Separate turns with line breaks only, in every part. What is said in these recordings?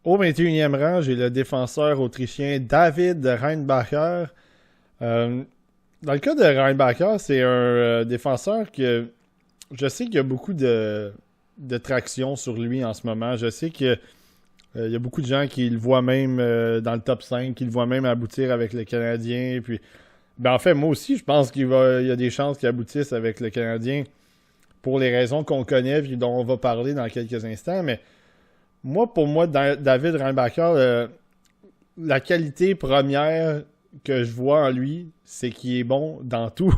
Au 21e rang, j'ai le défenseur autrichien David Reinbacher. Euh, Dans le cas de Reinbacher, c'est un défenseur que je sais qu'il y a beaucoup de traction sur lui en ce moment. Je sais qu'il y a beaucoup de gens qui le voient même dans le top 5, qui le voient même aboutir avec le Canadien. Puis, ben en fait, moi aussi, je pense il y a des chances qu'il aboutisse avec le Canadien pour les raisons qu'on connaît et dont on va parler dans quelques instants. Mais pour moi, David Reinbacher, la qualité première que je vois en lui, c'est qu'il est bon dans tout.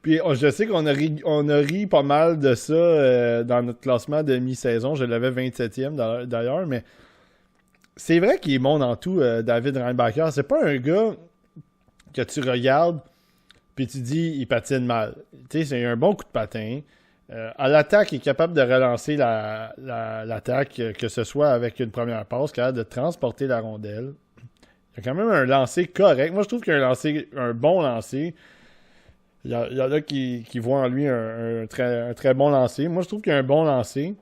Puis je sais on a ri pas mal de ça dans notre classement de mi-saison. Je l'avais 27e d'ailleurs, mais c'est vrai qu'il est bon dans tout, David Reinbacher. C'est pas un gars que tu regardes puis tu dis il patine mal. Tu sais, c'est un bon coup de patin. À l'attaque, il est capable de relancer l'attaque, que ce soit avec une première passe, capable de transporter la rondelle. Il y a quand même un lancer correct. Moi, je trouve qu'il y a un bon lancer. Il y en a qui voient en lui un très bon lancer. Moi, je trouve qu'il y a un bon lancer.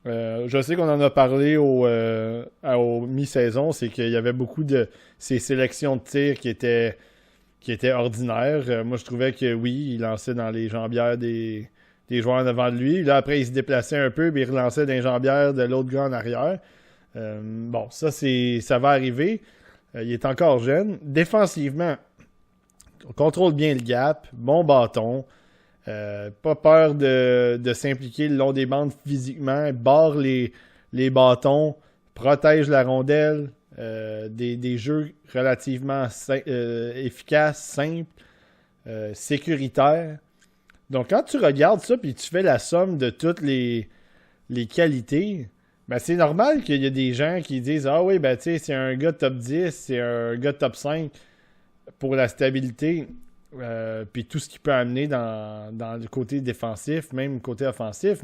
Je sais qu'on en a parlé au mi-saison, c'est qu'il y avait beaucoup de ces sélections de tirs qui étaient ordinaires. Moi, je trouvais que oui, il lançait dans les jambières des joueurs en avant de lui. Là, après, il se déplaçait un peu, puis il relançait dans les jambières de l'autre gars en arrière. Bon, ça va arriver. Il est encore jeune. Défensivement, on contrôle bien le gap, bon bâton, pas peur de s'impliquer le long des bandes physiquement, barre les bâtons, protège la rondelle, des jeux relativement efficaces, simples, sécuritaires. Donc quand tu regardes ça puis tu fais la somme de toutes les qualités, ben c'est normal qu'il y ait des gens qui disent ah oui, ben tu sais, c'est un gars top 10, c'est un gars top 5 pour la stabilité, puis tout ce qu'il peut amener dans le côté défensif, même le côté offensif.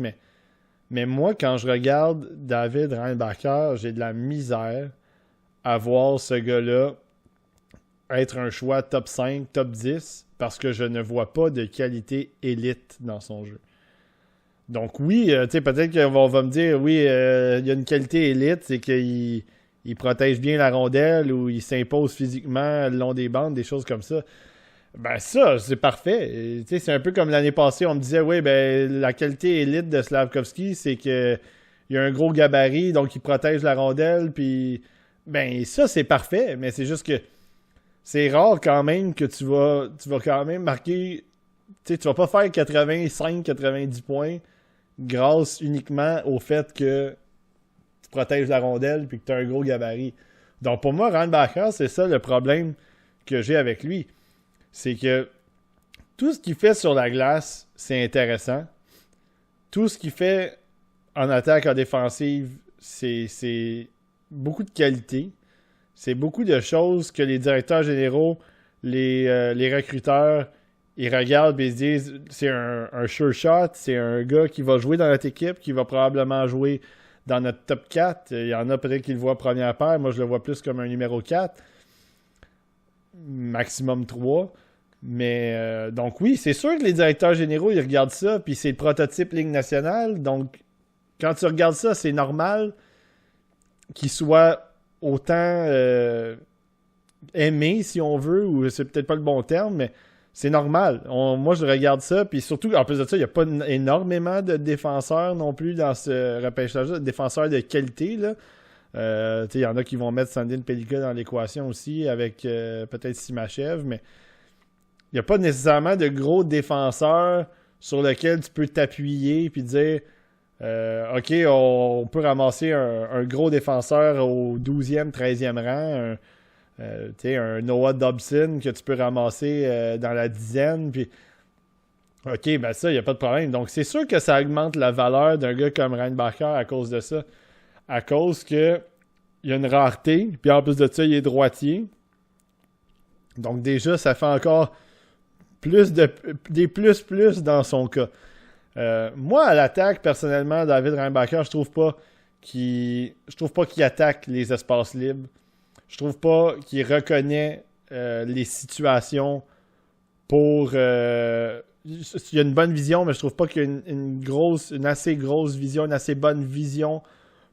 Mais moi, quand je regarde David Reinbacher, j'ai de la misère à voir ce gars-là être un choix top 5, top 10, parce que je ne vois pas de qualité élite dans son jeu. Donc oui, tu sais, peut-être qu'on va me dire, oui, il y a une qualité élite, c'est qu'il protège bien la rondelle ou il s'impose physiquement le long des bandes, des choses comme ça. Ben ça, c'est parfait. Tu sais, c'est un peu comme l'année passée, on me disait, oui, ben la qualité élite de Slavkovski, c'est que il a un gros gabarit, donc il protège la rondelle, puis ben ça, c'est parfait, mais c'est juste que c'est rare quand même que tu vas quand même marquer, tu sais, tu vas pas faire 85-90 points grâce uniquement au fait que tu protèges la rondelle puis que tu as un gros gabarit. Donc pour moi, Reinbacher, c'est ça le problème que j'ai avec lui. C'est que tout ce qu'il fait sur la glace, c'est intéressant. Tout ce qu'il fait en attaque, en défensive, c'est beaucoup de qualité. C'est beaucoup de choses que les directeurs généraux, les recruteurs, ils regardent et ils se disent c'est un sure shot, c'est un gars qui va jouer dans notre équipe, qui va probablement jouer dans notre top 4. Il y en a peut-être qui le voient première paire. Moi, je le vois plus comme un numéro 4. Maximum 3. Mais donc oui, c'est sûr que les directeurs généraux, ils regardent ça, puis c'est le prototype Ligue nationale. Donc, quand tu regardes ça, c'est normal qu'il soit autant aimé, si on veut, ou c'est peut-être pas le bon terme, mais c'est normal. Moi, je regarde ça, puis surtout, en plus de ça, il n'y a pas énormément de défenseurs non plus dans ce repêchage-là, de défenseurs de qualité, là. Il y en a qui vont mettre Sandin Pelika dans l'équation aussi, avec peut-être Simachev, mais il n'y a pas nécessairement de gros défenseurs sur lesquels tu peux t'appuyer puis dire OK, on peut ramasser un gros défenseur au 12e, 13e rang, un Noah Dobson que tu peux ramasser dans la dizaine, puis OK, ben ça, il n'y a pas de problème. Donc, c'est sûr que ça augmente la valeur d'un gars comme Reinbacher à cause de ça. À cause que il y a une rareté, puis en plus de ça, il est droitier. Donc, déjà, ça fait encore des plus dans son cas. Moi, à l'attaque, personnellement, David Reinbacher, je trouve pas qu'il attaque les espaces libres. Je trouve pas qu'il reconnaît les situations pour... il y a une bonne vision, mais je trouve pas qu'il y a une assez grosse vision, une assez bonne vision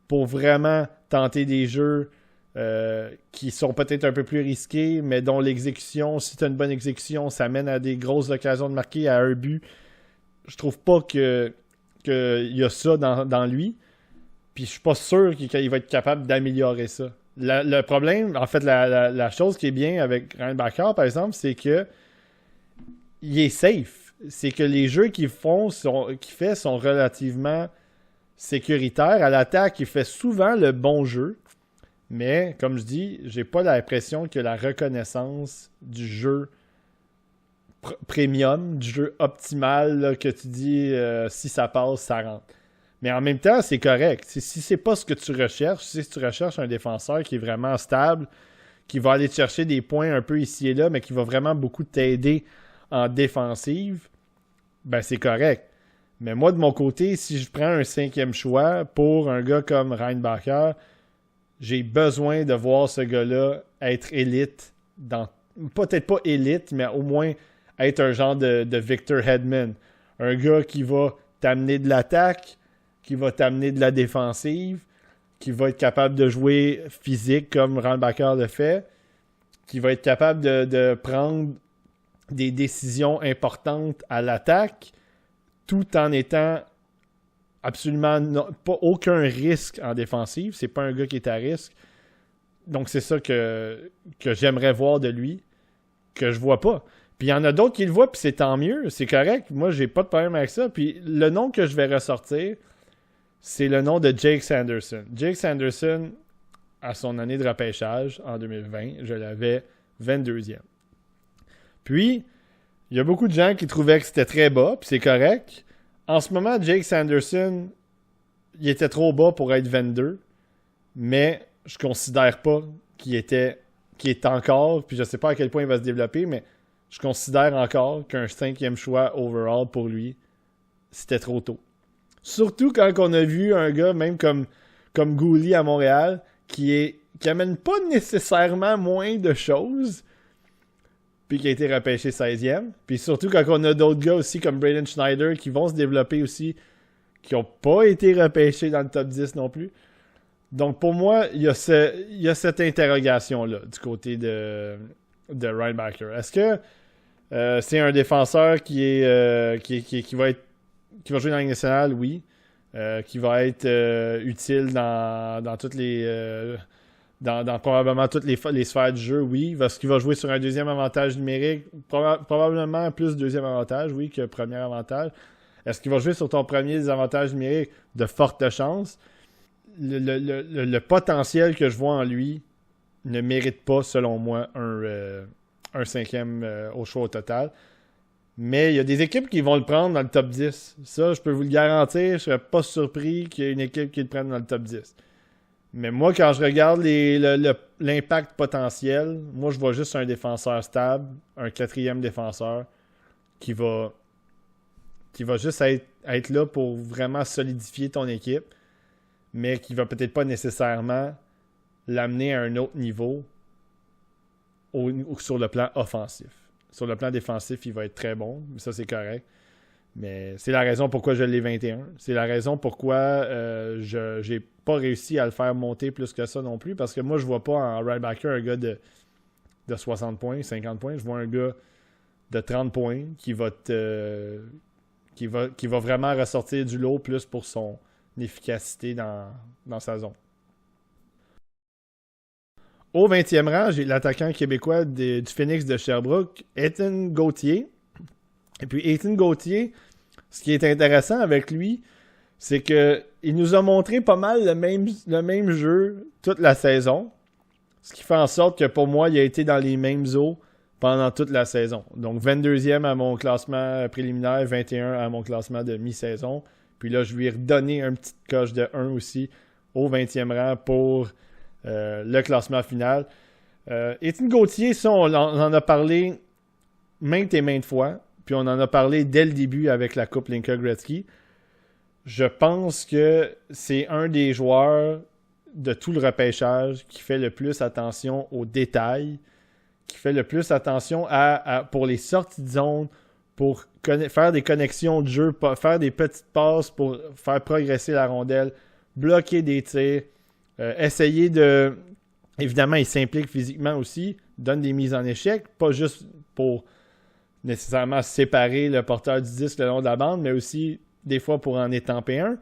pour vraiment tenter des jeux qui sont peut-être un peu plus risqués, mais dont l'exécution, si tu as une bonne exécution, ça mène à des grosses occasions de marquer, à un but. Je trouve pas qu'il y a ça dans lui. Puis je suis pas sûr qu'il va être capable d'améliorer ça. Le problème, en fait, la chose qui est bien avec Ryan Backer, par exemple, c'est que il est safe. C'est que les jeux qu'il fait sont relativement sécuritaires. À l'attaque, il fait souvent le bon jeu. Mais, comme je dis, j'ai pas l'impression que la reconnaissance du jeu premium, du jeu optimal, là, que tu dis si ça passe, ça rentre. Mais en même temps, c'est correct. Si c'est pas ce que tu recherches, si tu recherches un défenseur qui est vraiment stable, qui va aller te chercher des points un peu ici et là, mais qui va vraiment beaucoup t'aider en défensive, ben c'est correct. Mais moi, de mon côté, si je prends un 5e choix pour un gars comme Ryan Backer, j'ai besoin de voir ce gars-là être élite peut-être pas élite, mais au moins être un genre de Victor Hedman. Un gars qui va t'amener de l'attaque, qui va t'amener de la défensive, qui va être capable de jouer physique comme Ryan Backer le fait, qui va être capable de prendre des décisions importantes à l'attaque, tout en étant absolument pas aucun risque en défensive. C'est pas un gars qui est à risque. Donc c'est ça que j'aimerais voir de lui, que je vois pas. Puis il y en a d'autres qui le voient, puis c'est tant mieux, c'est correct. Moi, j'ai pas de problème avec ça. Puis le nom que je vais ressortir, c'est le nom de Jake Sanderson. Jake Sanderson, à son année de repêchage, en 2020, je l'avais 22e. Puis, il y a beaucoup de gens qui trouvaient que c'était très bas, puis c'est correct. En ce moment, Jake Sanderson, il était trop bas pour être 22, mais je considère pas qu'il est encore, puis je sais pas à quel point il va se développer, mais je considère encore qu'un 5e choix overall pour lui, c'était trop tôt. Surtout quand on a vu un gars, même comme Gouli à Montréal, qui amène pas nécessairement moins de choses, puis qui a été repêché 16e. Puis surtout quand on a d'autres gars aussi comme Braden Schneider qui vont se développer aussi, qui n'ont pas été repêchés dans le top 10 non plus. Donc pour moi, il y a cette interrogation-là du côté de Ryan Backer. Est-ce que c'est un défenseur qui va jouer dans la Ligue nationale? Oui. Qui va être utile dans toutes les dans probablement toutes les sphères du jeu, oui. Est-ce qu'il va jouer sur un deuxième avantage numérique? Probablement plus deuxième avantage, oui, que premier avantage. Est-ce qu'il va jouer sur ton premier désavantage numérique? De fortes chances. Le potentiel que je vois en lui ne mérite pas, selon moi, un 5e au choix au total. Mais il y a des équipes qui vont le prendre dans le top 10. Ça, je peux vous le garantir. Je ne serais pas surpris qu'il y ait une équipe qui le prenne dans le top 10. Mais moi, quand je regarde l'impact potentiel, moi, je vois juste un défenseur stable, un 4e défenseur qui va juste être là pour vraiment solidifier ton équipe, mais qui va peut-être pas nécessairement l'amener à un autre niveau sur le plan offensif. Sur le plan défensif, il va être très bon, mais ça, c'est correct. Mais c'est la raison pourquoi je l'ai 21. C'est la raison pourquoi je n'ai pas réussi à le faire monter plus que ça non plus, parce que moi, je vois pas en Ryan Backer un gars de 60 points, 50 points. Je vois un gars de 30 points qui va vraiment ressortir du lot plus pour son efficacité dans sa zone. Au 20e rang, j'ai l'attaquant québécois du Phoenix de Sherbrooke, Ethan Gauthier. Et puis Ethan Gauthier, ce qui est intéressant avec lui, c'est que il nous a montré pas mal le même jeu toute la saison. Ce qui fait en sorte que pour moi, il a été dans les mêmes eaux pendant toute la saison. Donc 22e à mon classement préliminaire, 21 à mon classement de mi-saison. Puis là, je lui ai redonné un petit coche de 1 aussi au 20e rang pour le classement final. Étienne Gauthier, ça, on en a parlé maintes et maintes fois. Puis on en a parlé dès le début avec la Coupe Linka Gretzky. Je pense que c'est un des joueurs de tout le repêchage qui fait le plus attention aux détails, qui fait le plus attention pour les sorties de zone, pour faire des connexions de jeu, faire des petites passes pour faire progresser la rondelle, bloquer des tirs, essayer de... Évidemment, il s'implique physiquement aussi, donne des mises en échec, pas juste pour nécessairement séparer le porteur du disque le long de la bande, mais aussi des fois pour en étamper un.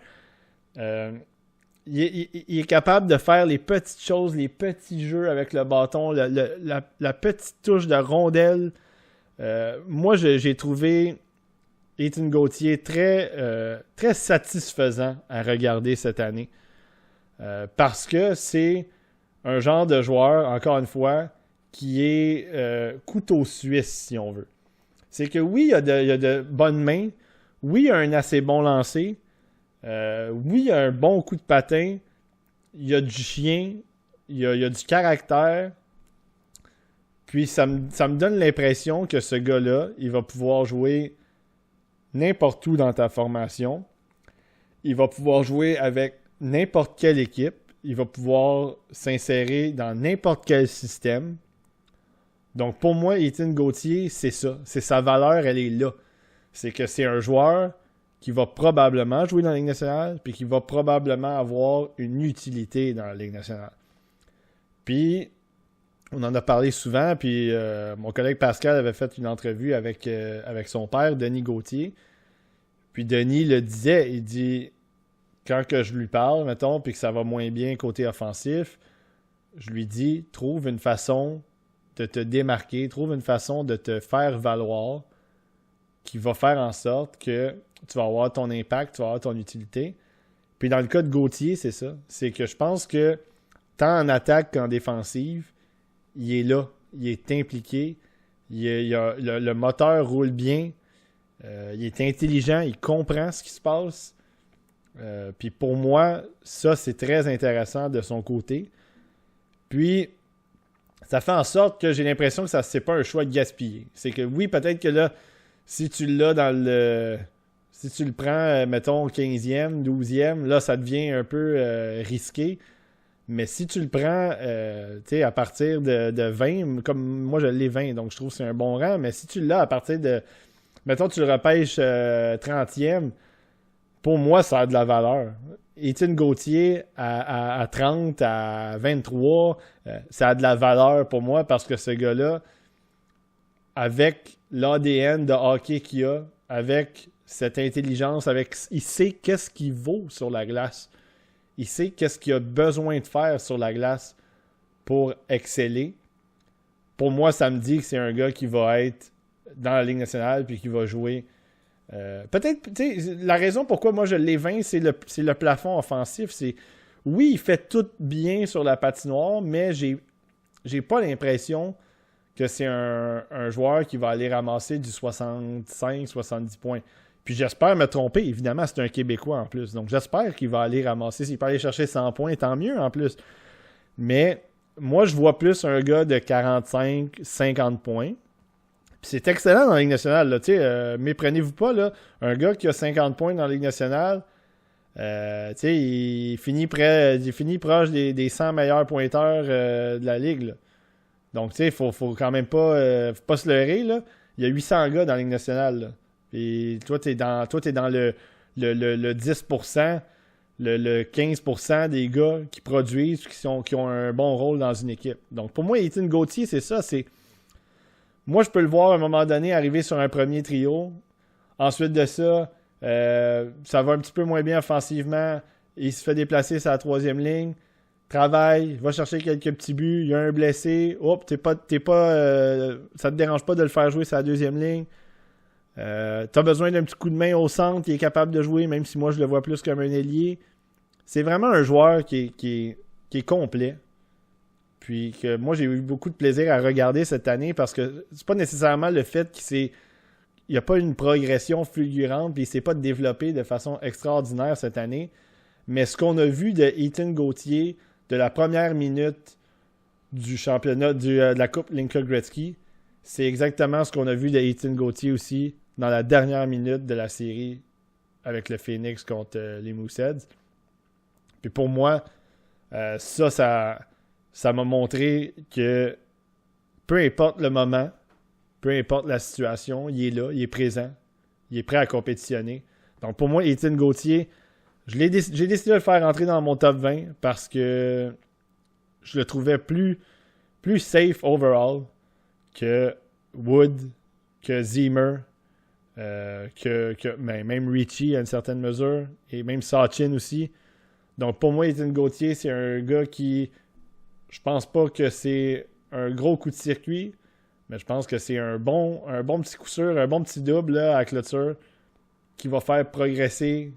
Il est capable de faire les petites choses, les petits jeux avec le bâton, la petite touche de rondelle. Moi, j'ai trouvé Ethan Gauthier très satisfaisant à regarder cette année. Parce que c'est un genre de joueur, encore une fois, qui est couteau suisse, si on veut. C'est que oui, il y a de bonnes mains. Oui, il a un assez bon lancer. Oui, il y a un bon coup de patin. Il y a du chien. Il y a du caractère. Puis ça me donne l'impression que ce gars-là, il va pouvoir jouer n'importe où dans ta formation. Il va pouvoir jouer avec n'importe quelle équipe. Il va pouvoir s'insérer dans n'importe quel système. Donc pour moi, Ethan Gauthier, c'est ça. C'est sa valeur, elle est là. C'est que c'est un joueur qui va probablement jouer dans la Ligue nationale, puis qui va probablement avoir une utilité dans la Ligue nationale. Puis, on en a parlé souvent, puis mon collègue Pascal avait fait une entrevue avec son père, Denis Gauthier. Puis Denis le disait, il dit, quand que je lui parle, mettons, puis que ça va moins bien côté offensif, je lui dis, trouve une façon de te démarquer, trouve une façon de te faire valoir qui va faire en sorte que tu vas avoir ton impact, tu vas avoir ton utilité. Puis dans le cas de Gauthier, c'est ça. C'est que je pense que tant en attaque qu'en défensive, il est là, il est impliqué, le moteur roule bien, il est intelligent, il comprend ce qui se passe. Puis pour moi, ça, c'est très intéressant de son côté. Puis, ça fait en sorte que j'ai l'impression que c'est pas un choix de gaspiller. C'est que oui, peut-être que là, si tu l'as dans le... Si tu le prends, mettons, 15e, 12e, là, ça devient un peu risqué. Mais si tu le prends à partir de 20, comme moi je l'ai 20, donc je trouve que c'est un bon rang, mais si tu l'as à partir de... Mettons, tu le repêches 30e, pour moi, ça a de la valeur. Ethan Gauthier à 30, à 23, ça a de la valeur pour moi parce que ce gars-là, avec l'ADN de hockey qu'il a, avec cette intelligence, il sait qu'est-ce qu'il vaut sur la glace. Il sait qu'est-ce qu'il a besoin de faire sur la glace pour exceller. Pour moi, ça me dit que c'est un gars qui va être dans la Ligue nationale puis qui va jouer. Peut-être, tu sais, la raison pourquoi moi je l'ai 20, c'est le plafond offensif. Oui, il fait tout bien sur la patinoire, mais j'ai pas l'impression que c'est un joueur qui va aller ramasser du 65-70 points. Puis j'espère me tromper. Évidemment, c'est un Québécois en plus. Donc j'espère qu'il va aller ramasser. S'il peut aller chercher 100 points, tant mieux en plus. Mais moi, je vois plus un gars de 45-50 points. Puis c'est excellent dans la Ligue nationale. Là, méprenez-vous pas. Là, un gars qui a 50 points dans la Ligue nationale, il finit proche des 100 meilleurs pointeurs de la Ligue. Là. Donc, il faut quand même pas se leurrer. Là. Il y a 800 gars dans la Ligue nationale. Là. Et toi, t'es dans le 10%, le 15% des gars qui produisent, qui ont un bon rôle dans une équipe. Donc, pour moi, Ethan Gauthier, c'est ça. Moi, je peux le voir à un moment donné arriver sur un premier trio. Ensuite de ça, ça va un petit peu moins bien offensivement. Il se fait déplacer sur la troisième ligne. Travaille, va chercher quelques petits buts. Il y a un blessé. Hop, ça te dérange pas de le faire jouer sur la deuxième ligne. T'as besoin d'un petit coup de main au centre. Il est capable de jouer, même si moi, je le vois plus comme un ailier. C'est vraiment un joueur qui est complet. Puis que moi, j'ai eu beaucoup de plaisir à regarder cette année parce que c'est pas nécessairement le fait qu'il n'y a pas une progression fulgurante puis il s'est pas développé de façon extraordinaire cette année. Mais ce qu'on a vu de Ethan Gauthier de la première minute du championnat de la Coupe Linka Gretzky, c'est exactement ce qu'on a vu de Ethan Gauthier aussi dans la dernière minute de la série avec le Phoenix contre les Mooseheads. Puis pour moi, ça m'a montré que peu importe le moment, peu importe la situation, il est là, il est présent, il est prêt à compétitionner. Donc pour moi, Ethan Gauthier, J'ai décidé de le faire rentrer dans mon top 20 parce que je le trouvais plus safe overall que Wood, que Zimmer, même Richie à une certaine mesure, et même Sachin aussi. Donc pour moi, Ethan Gauthier, c'est un gars qui, je pense pas que c'est un gros coup de circuit, mais je pense que c'est un bon petit coup sûr, un bon petit double là, à clôture qui va faire progresser,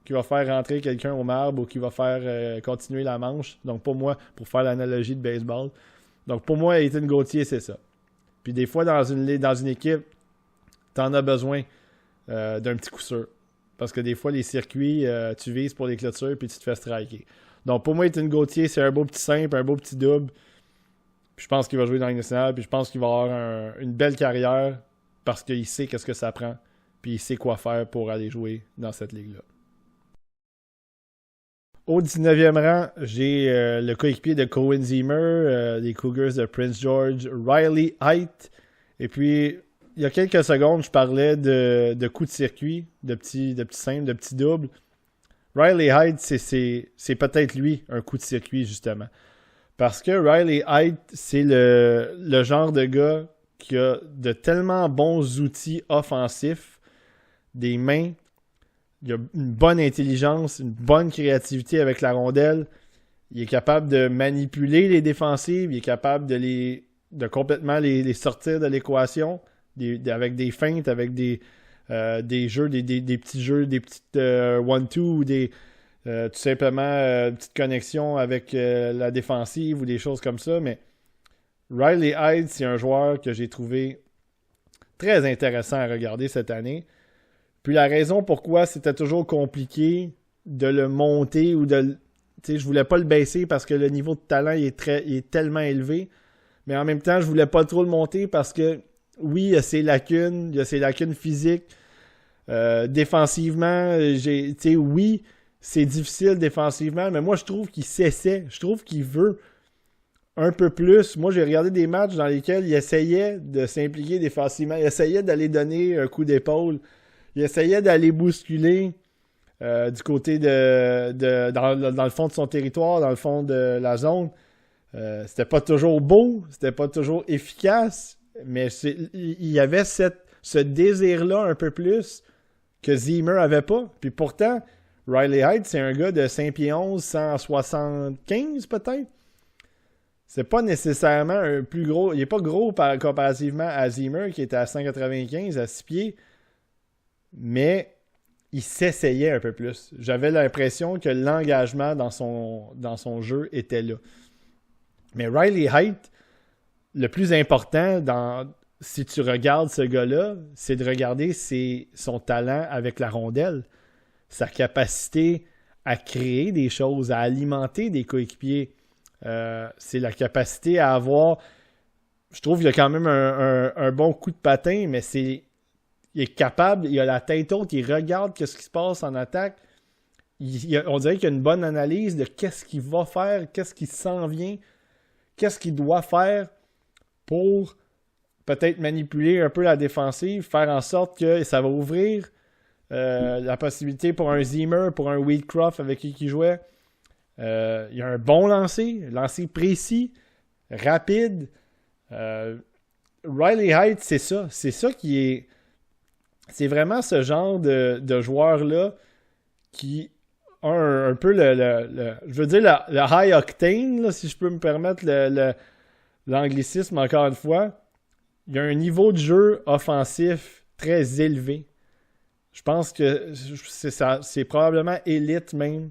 qui va faire rentrer quelqu'un au marbre ou qui va faire continuer la manche. Donc pour moi, pour faire l'analogie de baseball. Donc pour moi, Ethan Gauthier, c'est ça. Puis des fois, dans une équipe, t'en as besoin d'un petit coup sûr. Parce que des fois, les circuits, tu vises pour les clôtures puis tu te fais striker. Donc pour moi, Ethan Gauthier, c'est un beau petit simple, un beau petit double. Puis je pense qu'il va jouer dans la Ligue nationale, puis je pense qu'il va avoir une belle carrière parce qu'il sait qu'est-ce que ça prend. Puis il sait quoi faire pour aller jouer dans cette ligue-là. Au 19e rang, j'ai le coéquipier de Cohen Zimmer, les Cougars de Prince George, Riley Heidt. Et puis, il y a quelques secondes, je parlais de coups de circuit, de petits simples, de petits doubles. Riley Heidt, c'est peut-être lui, un coup de circuit, justement. Parce que Riley Heidt, c'est le genre de gars qui a de tellement bons outils offensifs, des mains, il a une bonne intelligence, une bonne créativité avec la rondelle. Il est capable de manipuler les défensives, il est capable de complètement les sortir de l'équation avec des feintes, avec des jeux, des petits jeux, des petites one-two ou tout simplement une petite connexion avec la défensive ou des choses comme ça. Mais Riley Heidt, c'est un joueur que j'ai trouvé très intéressant à regarder cette année. Puis la raison pourquoi c'était toujours compliqué de le monter ou de... Tu sais, je voulais pas le baisser parce que le niveau de talent il est tellement élevé. Mais en même temps, je voulais pas trop le monter parce que, oui, il y a ses lacunes physiques. Défensivement, tu sais, oui, c'est difficile défensivement, mais moi, je trouve qu'il s'essaie. Je trouve qu'il veut un peu plus. Moi, j'ai regardé des matchs dans lesquels il essayait de s'impliquer défensivement. Il essayait d'aller donner un coup d'épaule. Il essayait d'aller bousculer du côté dans le fond de son territoire, dans le fond de la zone. C'était pas toujours beau, c'était pas toujours efficace, mais il y avait ce désir-là un peu plus que Zimmer avait pas. Puis pourtant, Riley Heidt, c'est un gars de 5 pieds 11, 175 peut-être. C'est pas nécessairement un plus gros... Il est pas gros comparativement à Zimmer qui était à 195, à 6 pieds. Mais il s'essayait un peu plus. J'avais l'impression que l'engagement dans son jeu était là. Mais Riley Heidt, le plus important si tu regardes ce gars-là, c'est de regarder son talent avec la rondelle, sa capacité à créer des choses, à alimenter des coéquipiers. C'est la capacité à avoir... Je trouve qu'il a quand même un bon coup de patin, mais il est capable, il a la tête haute, il regarde ce qui se passe en attaque. On dirait qu'il y a une bonne analyse de qu'est-ce qu'il va faire, qu'est-ce qui s'en vient, qu'est-ce qu'il doit faire pour peut-être manipuler un peu la défensive, faire en sorte que ça va ouvrir la possibilité pour un Zimmer, pour un Wheatcroft avec qui il jouait. Il y a un bon lancer précis, rapide. Riley Heidt, c'est ça. C'est ça qui est... C'est vraiment ce genre de joueur-là qui a un peu je veux dire le high octane, là, si je peux me permettre l'anglicisme encore une fois. Il y a un niveau de jeu offensif très élevé. Je pense que c'est probablement élite même.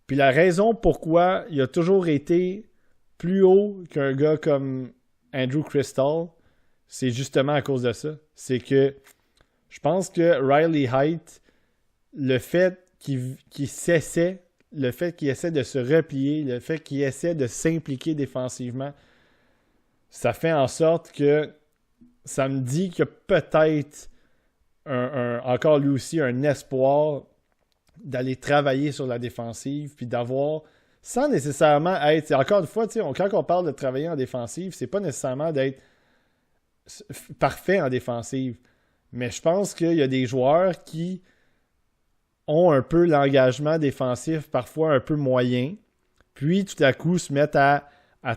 Puis la raison pourquoi il a toujours été plus haut qu'un gars comme Andrew Crystal, c'est justement à cause de ça. C'est que je pense que Riley Heidt, le fait qu'il s'essaie, le fait qu'il essaie de se replier, le fait qu'il essaie de s'impliquer défensivement, ça fait en sorte que ça me dit qu'il y a peut-être encore lui aussi un espoir d'aller travailler sur la défensive puis d'avoir, sans nécessairement être... Encore une fois, quand on parle de travailler en défensive, c'est pas nécessairement d'être parfait en défensive. Mais je pense qu'il y a des joueurs qui ont un peu l'engagement défensif, parfois un peu moyen, puis tout à coup se mettent à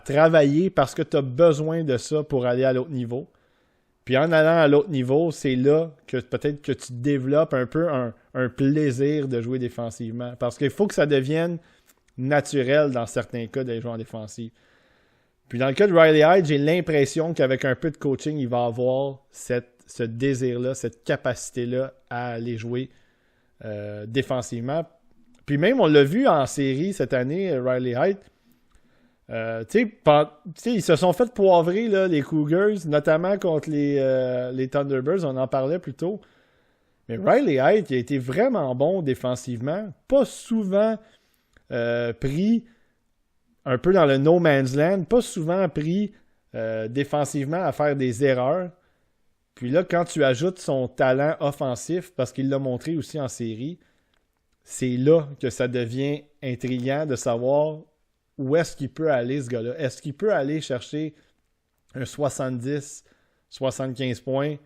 travailler parce que tu as besoin de ça pour aller à l'autre niveau. Puis en allant à l'autre niveau, c'est là que peut-être que tu développes un peu un plaisir de jouer défensivement. Parce qu'il faut que ça devienne naturel dans certains cas d'aller jouer en défensive. Puis dans le cas de Riley Hyde, j'ai l'impression qu'avec un peu de coaching, il va avoir ce désir-là, cette capacité-là à aller jouer défensivement. Puis même, on l'a vu en série cette année, Riley Hyde. Ils se sont fait poivrer, là, les Cougars, notamment contre les Thunderbirds, on en parlait plus tôt. Mais Riley Hyde, il a été vraiment bon défensivement, pas souvent pris un peu dans le no man's land, pas souvent pris défensivement à faire des erreurs. Puis là, quand tu ajoutes son talent offensif, parce qu'il l'a montré aussi en série, c'est là que ça devient intriguant de savoir où est-ce qu'il peut aller, ce gars-là. Est-ce qu'il peut aller chercher un 70, 75 points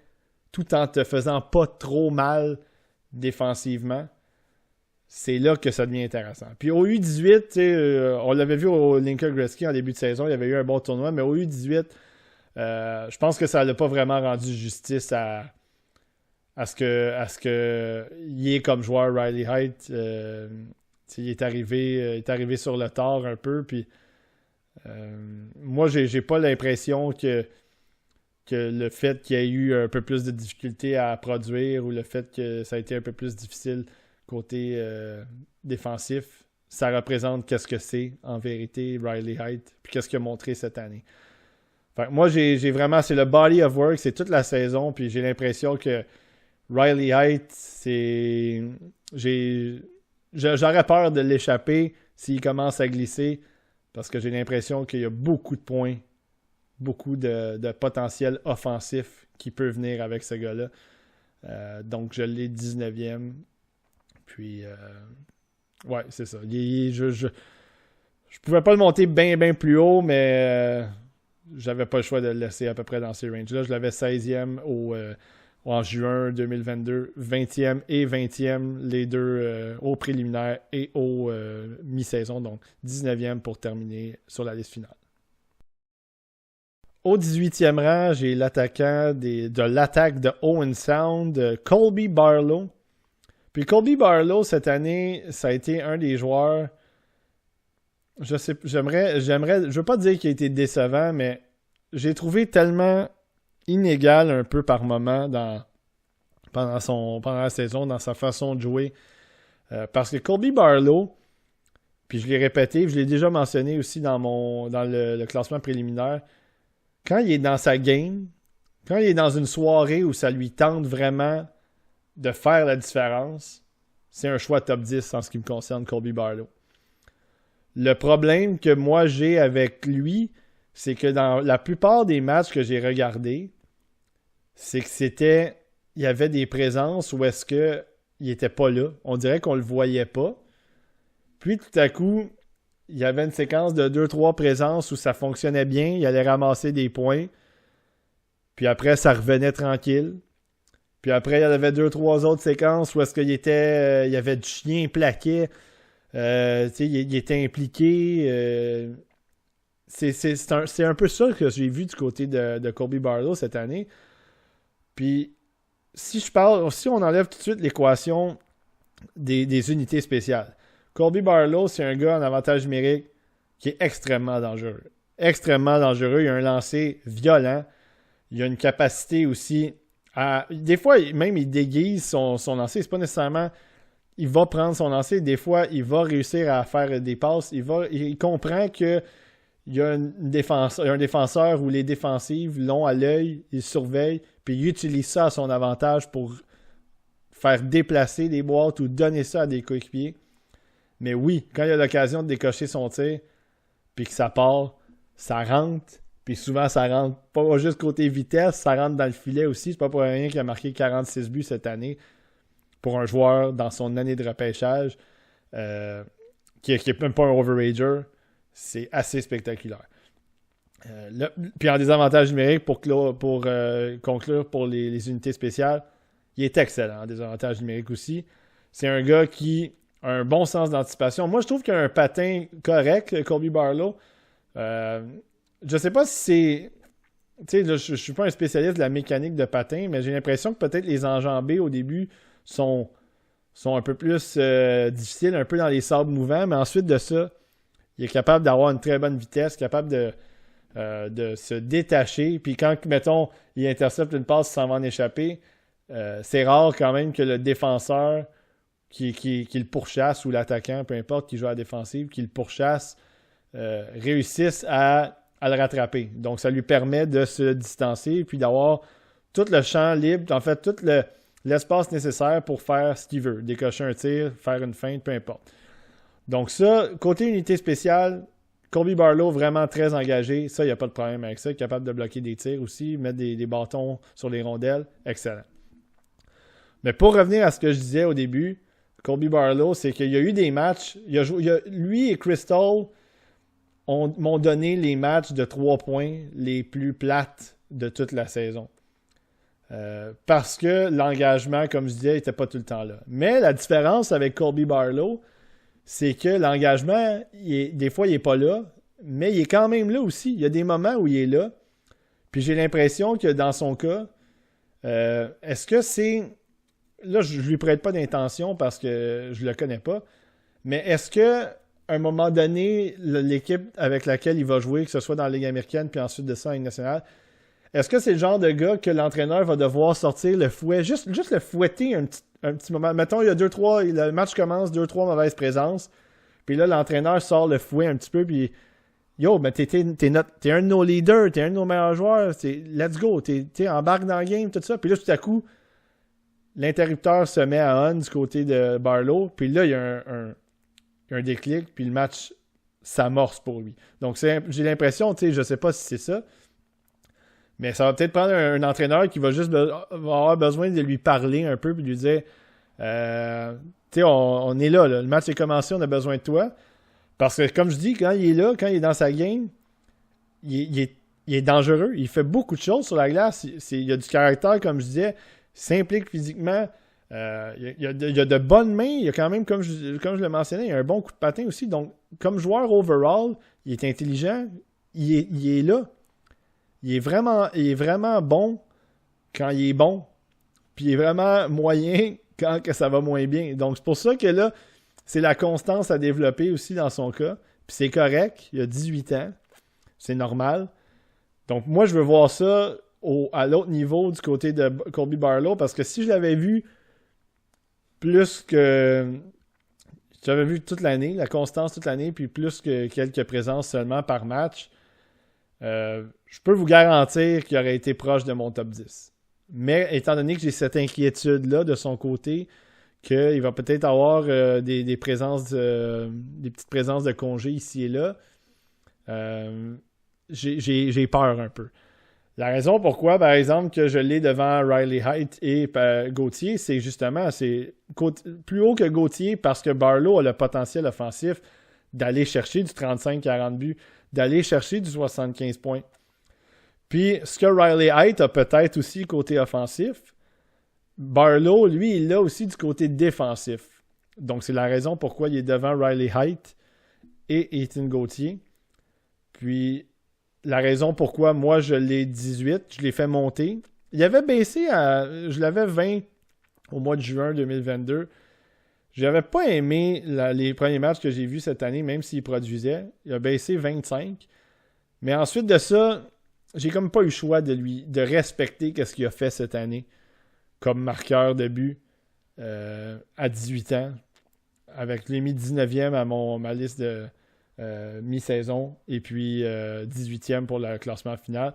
tout en te faisant pas trop mal défensivement? C'est là que ça devient intéressant. Puis au U18, on l'avait vu au Lincoln Gretzky en début de saison, il y avait eu un bon tournoi, mais au U18, je pense que ça n'a pas vraiment rendu justice à ce que il est comme joueur Riley Hyde. Il est arrivé sur le tard un peu. Puis moi, j'ai pas l'impression que le fait qu'il y ait eu un peu plus de difficultés à produire ou le fait que ça a été un peu plus difficile côté défensif, ça représente qu'est-ce que c'est en vérité Riley Hyde puis qu'est-ce qu'il a montré cette année. Fait que moi, j'ai vraiment, c'est le body of work, c'est toute la saison, puis j'ai l'impression que Riley Hyde, j'aurais peur de l'échapper s'il commence à glisser parce que j'ai l'impression qu'il y a beaucoup de points, beaucoup de potentiel offensif qui peut venir avec ce gars-là. Donc, je l'ai 19e. Puis, ouais, c'est ça. Je pouvais pas le monter bien plus haut, mais j'avais pas le choix de le laisser à peu près dans ces ranges-là. Je l'avais 16e en juin 2022, 20e et 20e, les deux au préliminaire et au mi-saison, donc 19e pour terminer sur la liste finale. Au 18e rang, j'ai l'attaquant de l'attaque de Owen Sound, Colby Barlow. Puis Colby Barlow, cette année, ça a été un des joueurs, je veux pas dire qu'il a été décevant, mais j'ai trouvé tellement inégal un peu par moment pendant la saison, dans sa façon de jouer. Parce que Colby Barlow, puis je l'ai répété, je l'ai déjà mentionné aussi dans le classement préliminaire, quand il est dans sa game, quand il est dans une soirée où ça lui tente vraiment de faire la différence, c'est un choix top 10 en ce qui me concerne, Colby Barlow. Le problème que moi j'ai avec lui, c'est que dans la plupart des matchs que j'ai regardés, c'est que il y avait des présences où est-ce que il était pas là. On dirait qu'on le voyait pas. Puis tout à coup, il y avait une séquence de 2-3 présences où ça fonctionnait bien, il allait ramasser des points. Puis après, ça revenait tranquille. Puis après, il y avait 2-3 autres séquences où est-ce qu'il était, il y avait du chien plaqué. Il était impliqué. C'est un peu ça que j'ai vu du côté de Colby Barlow cette année. Puis, si on enlève tout de suite l'équation des unités spéciales, Colby Barlow, c'est un gars en avantage numérique qui est extrêmement dangereux. Extrêmement dangereux. Il a un lancer violent. Il a une capacité aussi à... Des fois, même, il déguise son lancer. C'est pas nécessairement... Il va prendre son lancer. Des fois, il va réussir à faire des passes. Il comprend que il y a un défenseur où les défensives l'ont à l'œil, il surveille, puis il utilise ça à son avantage pour faire déplacer des boîtes ou donner ça à des coéquipiers. Mais oui, quand il a l'occasion de décocher son tir, puis que ça part, ça rentre, puis souvent ça rentre pas juste côté vitesse, ça rentre dans le filet aussi. C'est pas pour rien qu'il a marqué 46 buts cette année pour un joueur dans son année de repêchage qui est même pas un overager. C'est assez spectaculaire. Puis en désavantage numérique, pour conclure pour les unités spéciales, il est excellent en désavantage numérique aussi. C'est un gars qui a un bon sens d'anticipation. Moi, je trouve qu'il a un patin correct, Colby Barlow. Je sais pas si c'est... Tu sais, là, je suis pas un spécialiste de la mécanique de patin, mais j'ai l'impression que peut-être les enjambées au début sont un peu plus difficiles, un peu dans les sables mouvants, mais ensuite de ça, il est capable d'avoir une très bonne vitesse, capable de se détacher. Puis quand, mettons, il intercepte une passe sans en échapper, c'est rare quand même que le défenseur qui le pourchasse ou l'attaquant, peu importe, qui joue à la défensive, qui le pourchasse, réussisse à le rattraper. Donc, ça lui permet de se distancer et puis d'avoir tout le champ libre, en fait, tout l'espace nécessaire pour faire ce qu'il veut. Décocher un tir, faire une feinte, peu importe. Donc ça, côté unité spéciale, Colby Barlow, vraiment très engagé. Ça, il n'y a pas de problème avec ça. Capable de bloquer des tirs aussi, mettre des bâtons sur les rondelles. Excellent. Mais pour revenir à ce que je disais au début, Colby Barlow, c'est qu'il y a eu des matchs. Lui et Crystal m'ont donné les matchs de 3 points les plus plates de toute la saison. Parce que l'engagement, comme je disais, n'était pas tout le temps là. Mais la différence avec Colby Barlow, c'est que l'engagement, des fois, il n'est pas là, mais il est quand même là aussi. Il y a des moments où il est là. Puis j'ai l'impression que dans son cas, est-ce que c'est... Là, je ne lui prête pas d'intention parce que je ne le connais pas, mais est-ce que à un moment donné, l'équipe avec laquelle il va jouer, que ce soit dans la Ligue américaine puis ensuite de ça en Ligue nationale, est-ce que c'est le genre de gars que l'entraîneur va devoir sortir le fouet, juste le fouetter un petit moment? Mettons, il y a 2-3, le match commence, 2-3 mauvaises présences, puis là, l'entraîneur sort le fouet un petit peu, puis yo, mais t'es un de nos leaders, t'es un de nos meilleurs joueurs, let's go, t'es embarque dans le game, tout ça, puis là, tout à coup, l'interrupteur se met à on du côté de Barlow, puis là, il y a un déclic, puis le match s'amorce pour lui. Donc, j'ai l'impression, tu sais, je sais pas si c'est ça, mais ça va peut-être prendre un entraîneur qui va juste va avoir besoin de lui parler un peu, puis lui dire, tu sais, on est là, le match est commencé, on a besoin de toi. Parce que, comme je dis, quand il est là, quand il est dans sa game, il est dangereux, il fait beaucoup de choses sur la glace, il a du caractère, comme je disais, il s'implique physiquement. Il y a de bonnes mains. Il y a quand même, comme je le mentionnais, il y a un bon coup de patin aussi. Donc, comme joueur overall, il est intelligent. Il est là. Il est vraiment bon quand il est bon. Puis il est vraiment moyen quand que ça va moins bien. Donc, c'est pour ça que là, c'est la constance à développer aussi dans son cas. Puis c'est correct. Il a 18 ans. C'est normal. Donc, moi, je veux voir ça à l'autre niveau du côté de Colby Barlow. Parce que si je l'avais vu plus que... J'avais vu toute l'année, la constance toute l'année, puis plus que quelques présences seulement par match, je peux vous garantir qu'il aurait été proche de mon top 10. Mais étant donné que j'ai cette inquiétude-là de son côté, qu'il va peut-être avoir des présences, des petites présences de congé ici et là, j'ai peur un peu. La raison pourquoi, par exemple, que je l'ai devant Riley Heidt et Gauthier, c'est justement, c'est plus haut que Gauthier parce que Barlow a le potentiel offensif d'aller chercher du 35-40 buts, d'aller chercher du 75 points. Puis, ce que Riley Heidt a peut-être aussi côté offensif, Barlow, lui, il l'a aussi du côté défensif. Donc, c'est la raison pourquoi il est devant Riley Heidt et Ethan Gauthier. Puis, la raison pourquoi moi je l'ai 18, je l'ai fait monter. Il avait baissé je l'avais 20 au mois de juin 2022. Je n'avais pas aimé les premiers matchs que j'ai vus cette année, même s'il produisait. Il a baissé 25. Mais ensuite de ça, j'ai comme pas eu le choix de respecter ce qu'il a fait cette année comme marqueur de but à 18 ans. Avec les mis 19e à ma liste de mi-saison et puis 18e pour le classement final.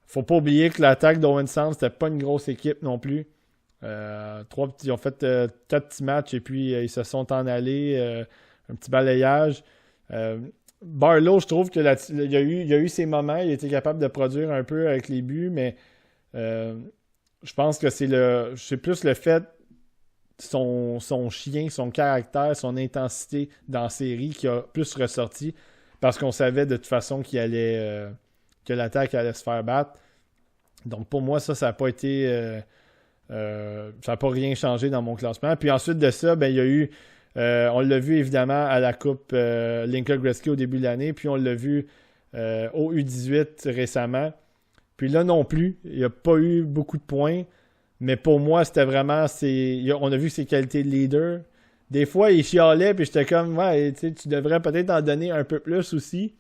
Faut pas oublier que l'attaque d'Owen Sound, c'était pas une grosse équipe non plus. Ils ont fait 4 petits matchs et puis ils se sont en allés. Un petit balayage. Barlow, je trouve qu'il y a eu ses moments, il a été capable de produire un peu avec les buts, mais je pense que c'est plus le fait son chien, son caractère, son intensité dans la série qui a plus ressorti parce qu'on savait de toute façon que l'attaque allait se faire battre. Donc pour moi, ça n'a pas été Ça n'a pas rien changé dans mon classement. Puis ensuite de ça, ben, il y a eu, on l'a vu évidemment à la Coupe Linka Gretzky au début de l'année, puis on l'a vu au U18 récemment. Puis là non plus, il n'y a pas eu beaucoup de points. Mais pour moi, c'était vraiment, on a vu ses qualités de leader. Des fois, il chialait, puis j'étais comme, ouais, tu devrais peut-être en donner un peu plus aussi.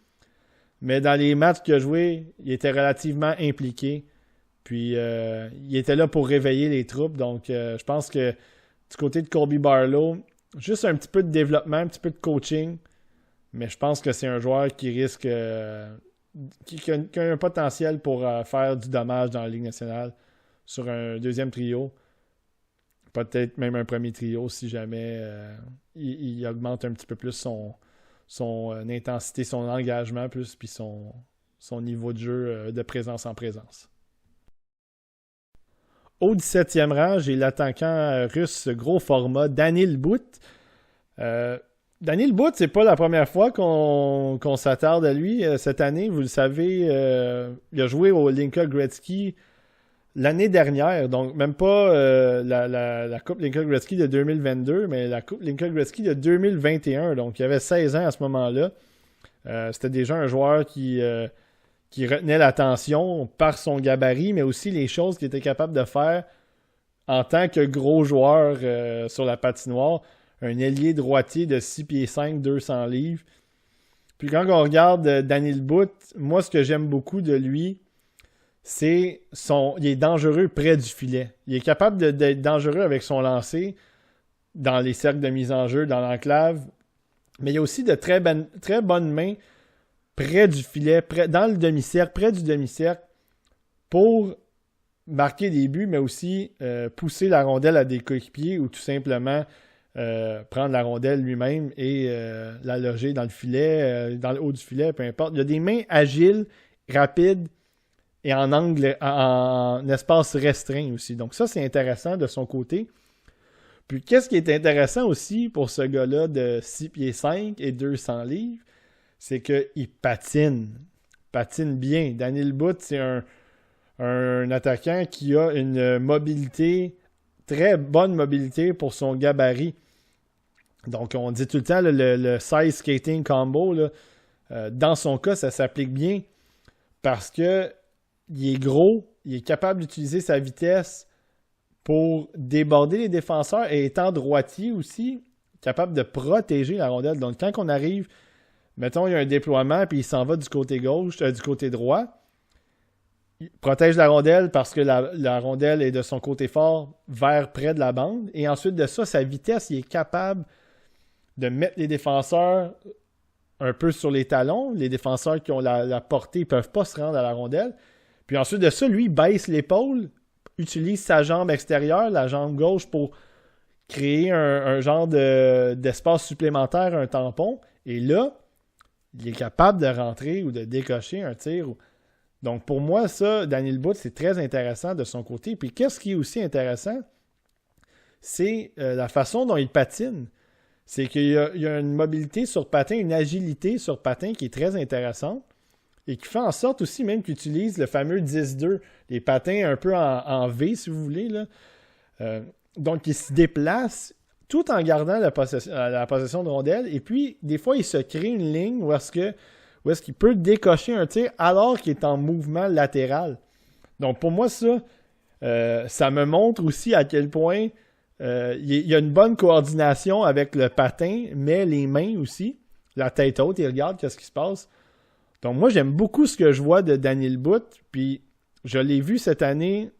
Mais dans les matchs qu'il a joués, il était relativement impliqué. Puis, il était là pour réveiller les troupes. Donc, je pense que du côté de Colby Barlow, juste un petit peu de développement, un petit peu de coaching. Mais je pense que c'est un joueur qui risque, qui a un potentiel pour faire du dommage dans la Ligue nationale sur un deuxième trio. Peut-être même un premier trio si jamais il augmente un petit peu plus son intensité, son engagement plus, puis son niveau de jeu de présence en présence. Au 17e rang, j'ai l'attaquant russe gros format, Daniil But. Daniil But, c'est pas la première fois qu'on s'attarde à lui cette année. Vous le savez, il a joué au Linka Gretzky l'année dernière, donc même pas la Coupe Linka Gretzky de 2022, mais la Coupe Linka Gretzky de 2021. Donc, il avait 16 ans à ce moment-là. C'était déjà un joueur qui retenait l'attention par son gabarit, mais aussi les choses qu'il était capable de faire en tant que gros joueur sur la patinoire. Un ailier droitier de 6 pieds 5, 200 livres. Puis quand on regarde Daniil But, moi, ce que j'aime beaucoup de lui, c'est il est dangereux près du filet. Il est capable d'être dangereux avec son lancer dans les cercles de mise en jeu, dans l'enclave. Mais il y a aussi de très bonnes mains près du filet, dans le demi-cercle, près du demi-cercle, pour marquer des buts, mais aussi pousser la rondelle à des coéquipiers ou tout simplement prendre la rondelle lui-même et la loger dans le filet, dans le haut du filet, peu importe. Il y a des mains agiles, rapides et en angle, en espace restreint aussi. Donc ça, c'est intéressant de son côté. Puis qu'est-ce qui est intéressant aussi pour ce gars-là de 6 pieds 5 et 200 livres, c'est qu'il patine bien. Daniil But, c'est un attaquant qui a une mobilité, très bonne mobilité pour son gabarit. Donc, on dit tout le temps le size skating combo. Là, dans son cas, ça s'applique bien parce que il est gros, il est capable d'utiliser sa vitesse pour déborder les défenseurs et étant droitier aussi, capable de protéger la rondelle. Donc, quand on arrive, mettons, il y a un déploiement puis il s'en va du côté gauche, du côté droit, il protège la rondelle parce que la rondelle est de son côté fort vers près de la bande. Et ensuite de ça, sa vitesse, il est capable de mettre les défenseurs un peu sur les talons. Les défenseurs qui ont la portée ne peuvent pas se rendre à la rondelle. Puis ensuite de ça, lui, il baisse l'épaule, utilise sa jambe extérieure, la jambe gauche, pour créer un genre d'espace supplémentaire, un tampon. Et là, il est capable de rentrer ou de décocher un tir. Donc pour moi, ça, Daniil But, c'est très intéressant de son côté. Puis qu'est-ce qui est aussi intéressant? C'est la façon dont il patine. C'est qu'il y a une mobilité sur patin, une agilité sur patin qui est très intéressante et qui fait en sorte aussi même qu'il utilise le fameux 10-2, les patins un peu en V, si vous voulez. Là. Donc, il se déplace tout en gardant la possession de rondelle. Et puis, des fois, il se crée une ligne où est-ce qu'il peut décocher un tir alors qu'il est en mouvement latéral. Donc, pour moi, ça me montre aussi à quel point il y a une bonne coordination avec le patin, mais les mains aussi. La tête haute, il regarde qu'est-ce qui se passe. Donc, moi, j'aime beaucoup ce que je vois de Daniil But. Puis, je l'ai vu cette année,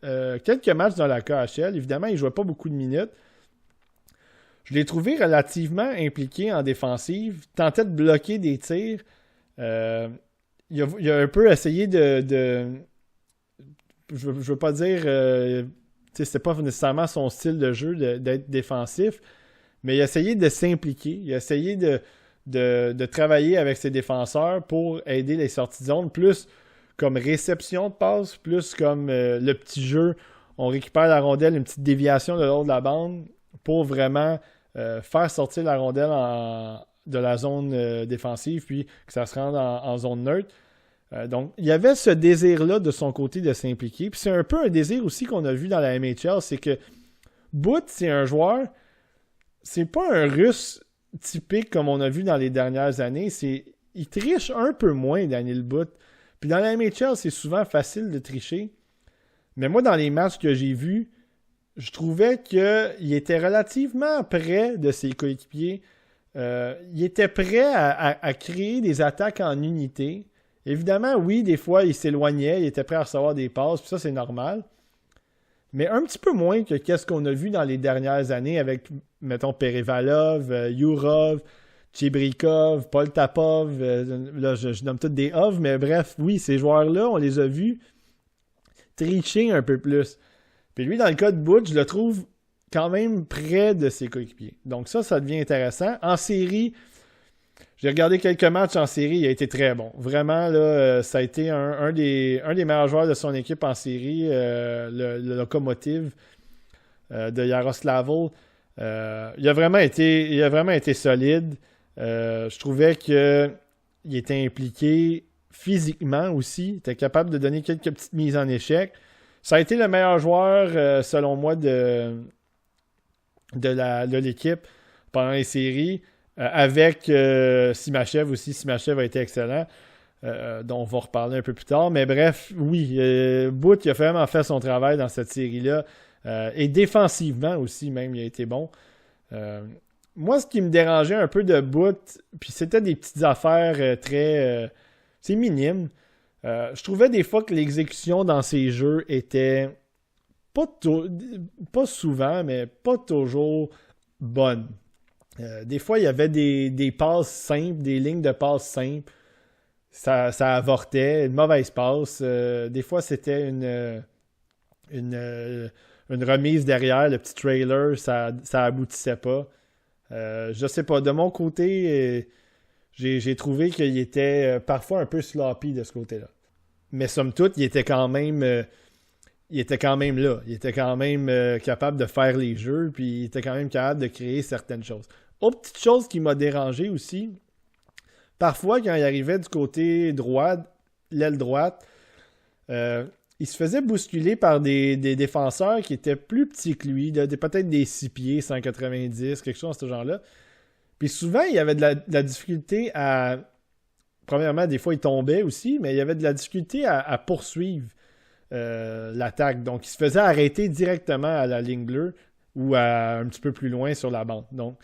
quelques matchs dans la KHL. Évidemment, il ne jouait pas beaucoup de minutes. Je l'ai trouvé relativement impliqué en défensive. Tentait de bloquer des tirs. Il a un peu essayé je veux pas dire... c'était pas nécessairement son style de jeu d'être défensif, mais il a essayé de s'impliquer. Il a essayé de travailler avec ses défenseurs pour aider les sorties de zone, plus comme réception de passe, plus comme le petit jeu. On récupère la rondelle, une petite déviation de l'autre de la bande pour vraiment faire sortir la rondelle de la zone défensive, puis que ça se rende en zone neutre. Donc, il y avait ce désir-là de son côté de s'impliquer. Puis c'est un peu un désir aussi qu'on a vu dans la MHL, c'est que Boot, c'est un joueur, c'est pas un Russe typique comme on a vu dans les dernières années. Il triche un peu moins, Daniel Boot. Puis dans la MHL, c'est souvent facile de tricher. Mais moi, dans les matchs que j'ai vus, je trouvais qu'il était relativement près de ses coéquipiers. Il était prêt à créer des attaques en unité. Évidemment, oui, des fois, il s'éloignait, il était prêt à recevoir des passes, puis ça, c'est normal. Mais un petit peu moins que qu'est-ce qu'on a vu dans les dernières années avec, mettons, Perevalov, Yurov, Chebrikov, Paul Tapov. Là, je nomme tous des Ov, mais bref, oui, ces joueurs-là, on les a vus tricher un peu plus. Puis lui, dans le cas de Butch, je le trouve quand même près de ses coéquipiers. Donc ça devient intéressant. En série, j'ai regardé quelques matchs en série, il a été très bon. Vraiment, là, ça a été un des meilleurs joueurs de son équipe en série, le Lokomotiv de Yaroslavl. Il a vraiment été solide. Je trouvais qu'il était impliqué physiquement aussi. Il était capable de donner quelques petites mises en échec. Ça a été le meilleur joueur, selon moi, de l'équipe pendant les séries. Avec Simachev aussi. Simachev a été excellent. Dont on va reparler un peu plus tard. Mais bref, oui, Boot il a vraiment fait son travail dans cette série-là. Et défensivement aussi, même, il a été bon. Moi, ce qui me dérangeait un peu de Boot, puis c'était des petites affaires très... c'est minime. Je trouvais des fois que l'exécution dans ses jeux était pas souvent, mais pas toujours bonne. Des fois, il y avait des passes simples, des lignes de passes simples. Ça avortait, une mauvaise passe. Des fois, c'était une remise derrière, le petit trailer, ça aboutissait pas. Je sais pas, de mon côté, j'ai trouvé qu'il était parfois un peu sloppy de ce côté-là. Mais somme toute, il était quand même là. Il était quand même capable de faire les jeux, puis il était quand même capable de créer certaines choses. Autre petite chose qui m'a dérangé aussi, parfois quand il arrivait du côté droit, l'aile droite, il se faisait bousculer par des défenseurs qui étaient plus petits que lui, peut-être des 6 pieds, 190, quelque chose de ce genre-là. Puis souvent, il y avait de la difficulté à... Premièrement, des fois, il tombait aussi, mais il y avait de la difficulté à poursuivre l'attaque. Donc, il se faisait arrêter directement à la ligne bleue ou un petit peu plus loin sur la bande. Donc,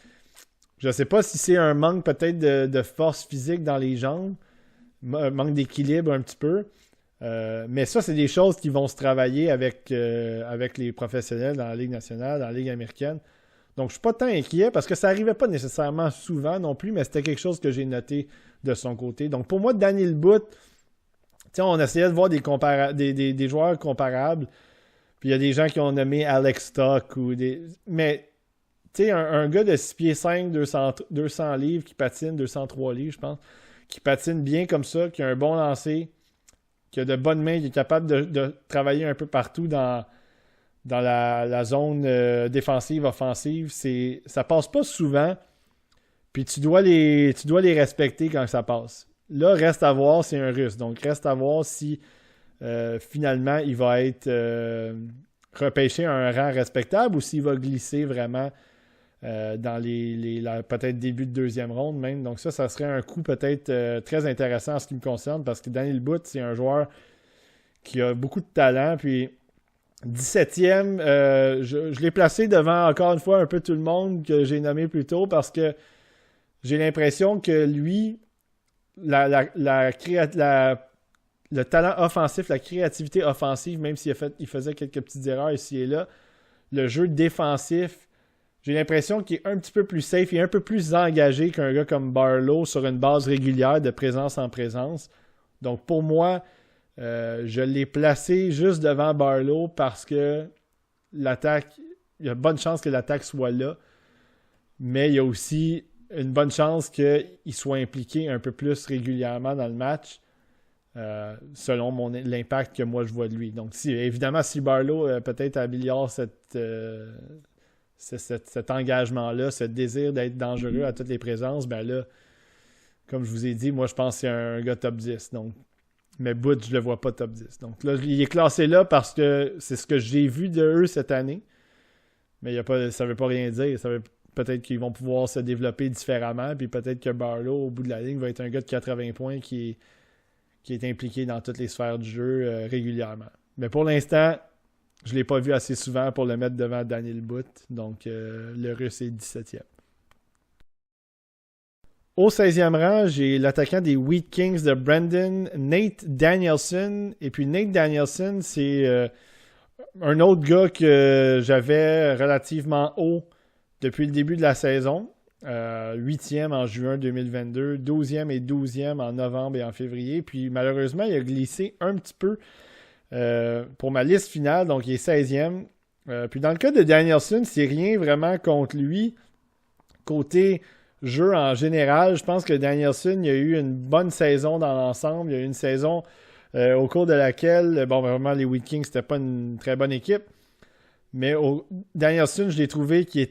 je ne sais pas si c'est un manque peut-être de force physique dans les jambes, un manque d'équilibre un petit peu. Mais ça, c'est des choses qui vont se travailler avec les professionnels dans la Ligue nationale, dans la Ligue américaine. Donc, je ne suis pas tant inquiet parce que ça n'arrivait pas nécessairement souvent non plus, mais c'était quelque chose que j'ai noté de son côté. Donc, pour moi, Daniel Boot, on essayait de voir des joueurs comparables. Puis il y a des gens qui ont nommé Alex Stock mais tu sais, un gars de 6 pieds 5, 200 livres qui patine, 203 livres, je pense, qui patine bien comme ça, qui a un bon lancer, qui a de bonnes mains, qui est capable de travailler un peu partout dans la zone défensive, offensive. Ça passe pas souvent, puis tu dois les respecter quand ça passe. Là, reste à voir, c'est un Russe. Donc, reste à voir si finalement, il va être repêché à un rang respectable ou s'il va glisser vraiment dans peut-être début de deuxième ronde même. Donc ça serait un coup peut-être très intéressant en ce qui me concerne parce que Daniel Boot, c'est un joueur qui a beaucoup de talent. Puis 17e, je l'ai placé devant encore une fois un peu tout le monde que j'ai nommé plus tôt parce que j'ai l'impression que lui, le talent offensif, la créativité offensive, même s'il faisait quelques petites erreurs ici et là, le jeu défensif, j'ai l'impression qu'il est un petit peu plus safe, il est un peu plus engagé qu'un gars comme Barlow sur une base régulière de présence en présence. Donc pour moi, je l'ai placé juste devant Barlow parce que l'attaque, il y a bonne chance que l'attaque soit là, mais il y a aussi une bonne chance qu'il soit impliqué un peu plus régulièrement dans le match. Selon l'impact que moi je vois de lui. Donc évidemment si Barlow peut-être améliore cet engagement-là, ce désir d'être dangereux à toutes les présences, ben là, comme je vous ai dit, moi je pense que c'est un gars top 10. Donc, Mais Butch, je le vois pas top 10. Donc là, il est classé là parce que c'est ce que j'ai vu de eux cette année. Mais ça veut pas rien dire. Peut-être qu'ils vont pouvoir se développer différemment. Puis peut-être que Barlow, au bout de la ligne, va être un gars de 80 points qui est impliqué dans toutes les sphères du jeu régulièrement. Mais pour l'instant, je ne l'ai pas vu assez souvent pour le mettre devant Daniel Butt. Donc, le Russe est 17e. Au 16e rang, j'ai l'attaquant des Wheat Kings de Brandon, Nate Danielson. Et puis Nate Danielson, c'est un autre gars que j'avais relativement haut depuis le début de la saison. 8e en juin 2022, 12e et 12e en novembre et en février. Puis malheureusement, il a glissé un petit peu pour ma liste finale, donc il est 16e. Puis dans le cas de Danielson, c'est rien vraiment contre lui. Côté jeu en général, je pense que Danielson, il a eu une bonne saison dans l'ensemble. Il a eu une saison au cours de laquelle, vraiment, les Wheat Kings, c'était pas une très bonne équipe. Mais Danielson, je l'ai trouvé qui a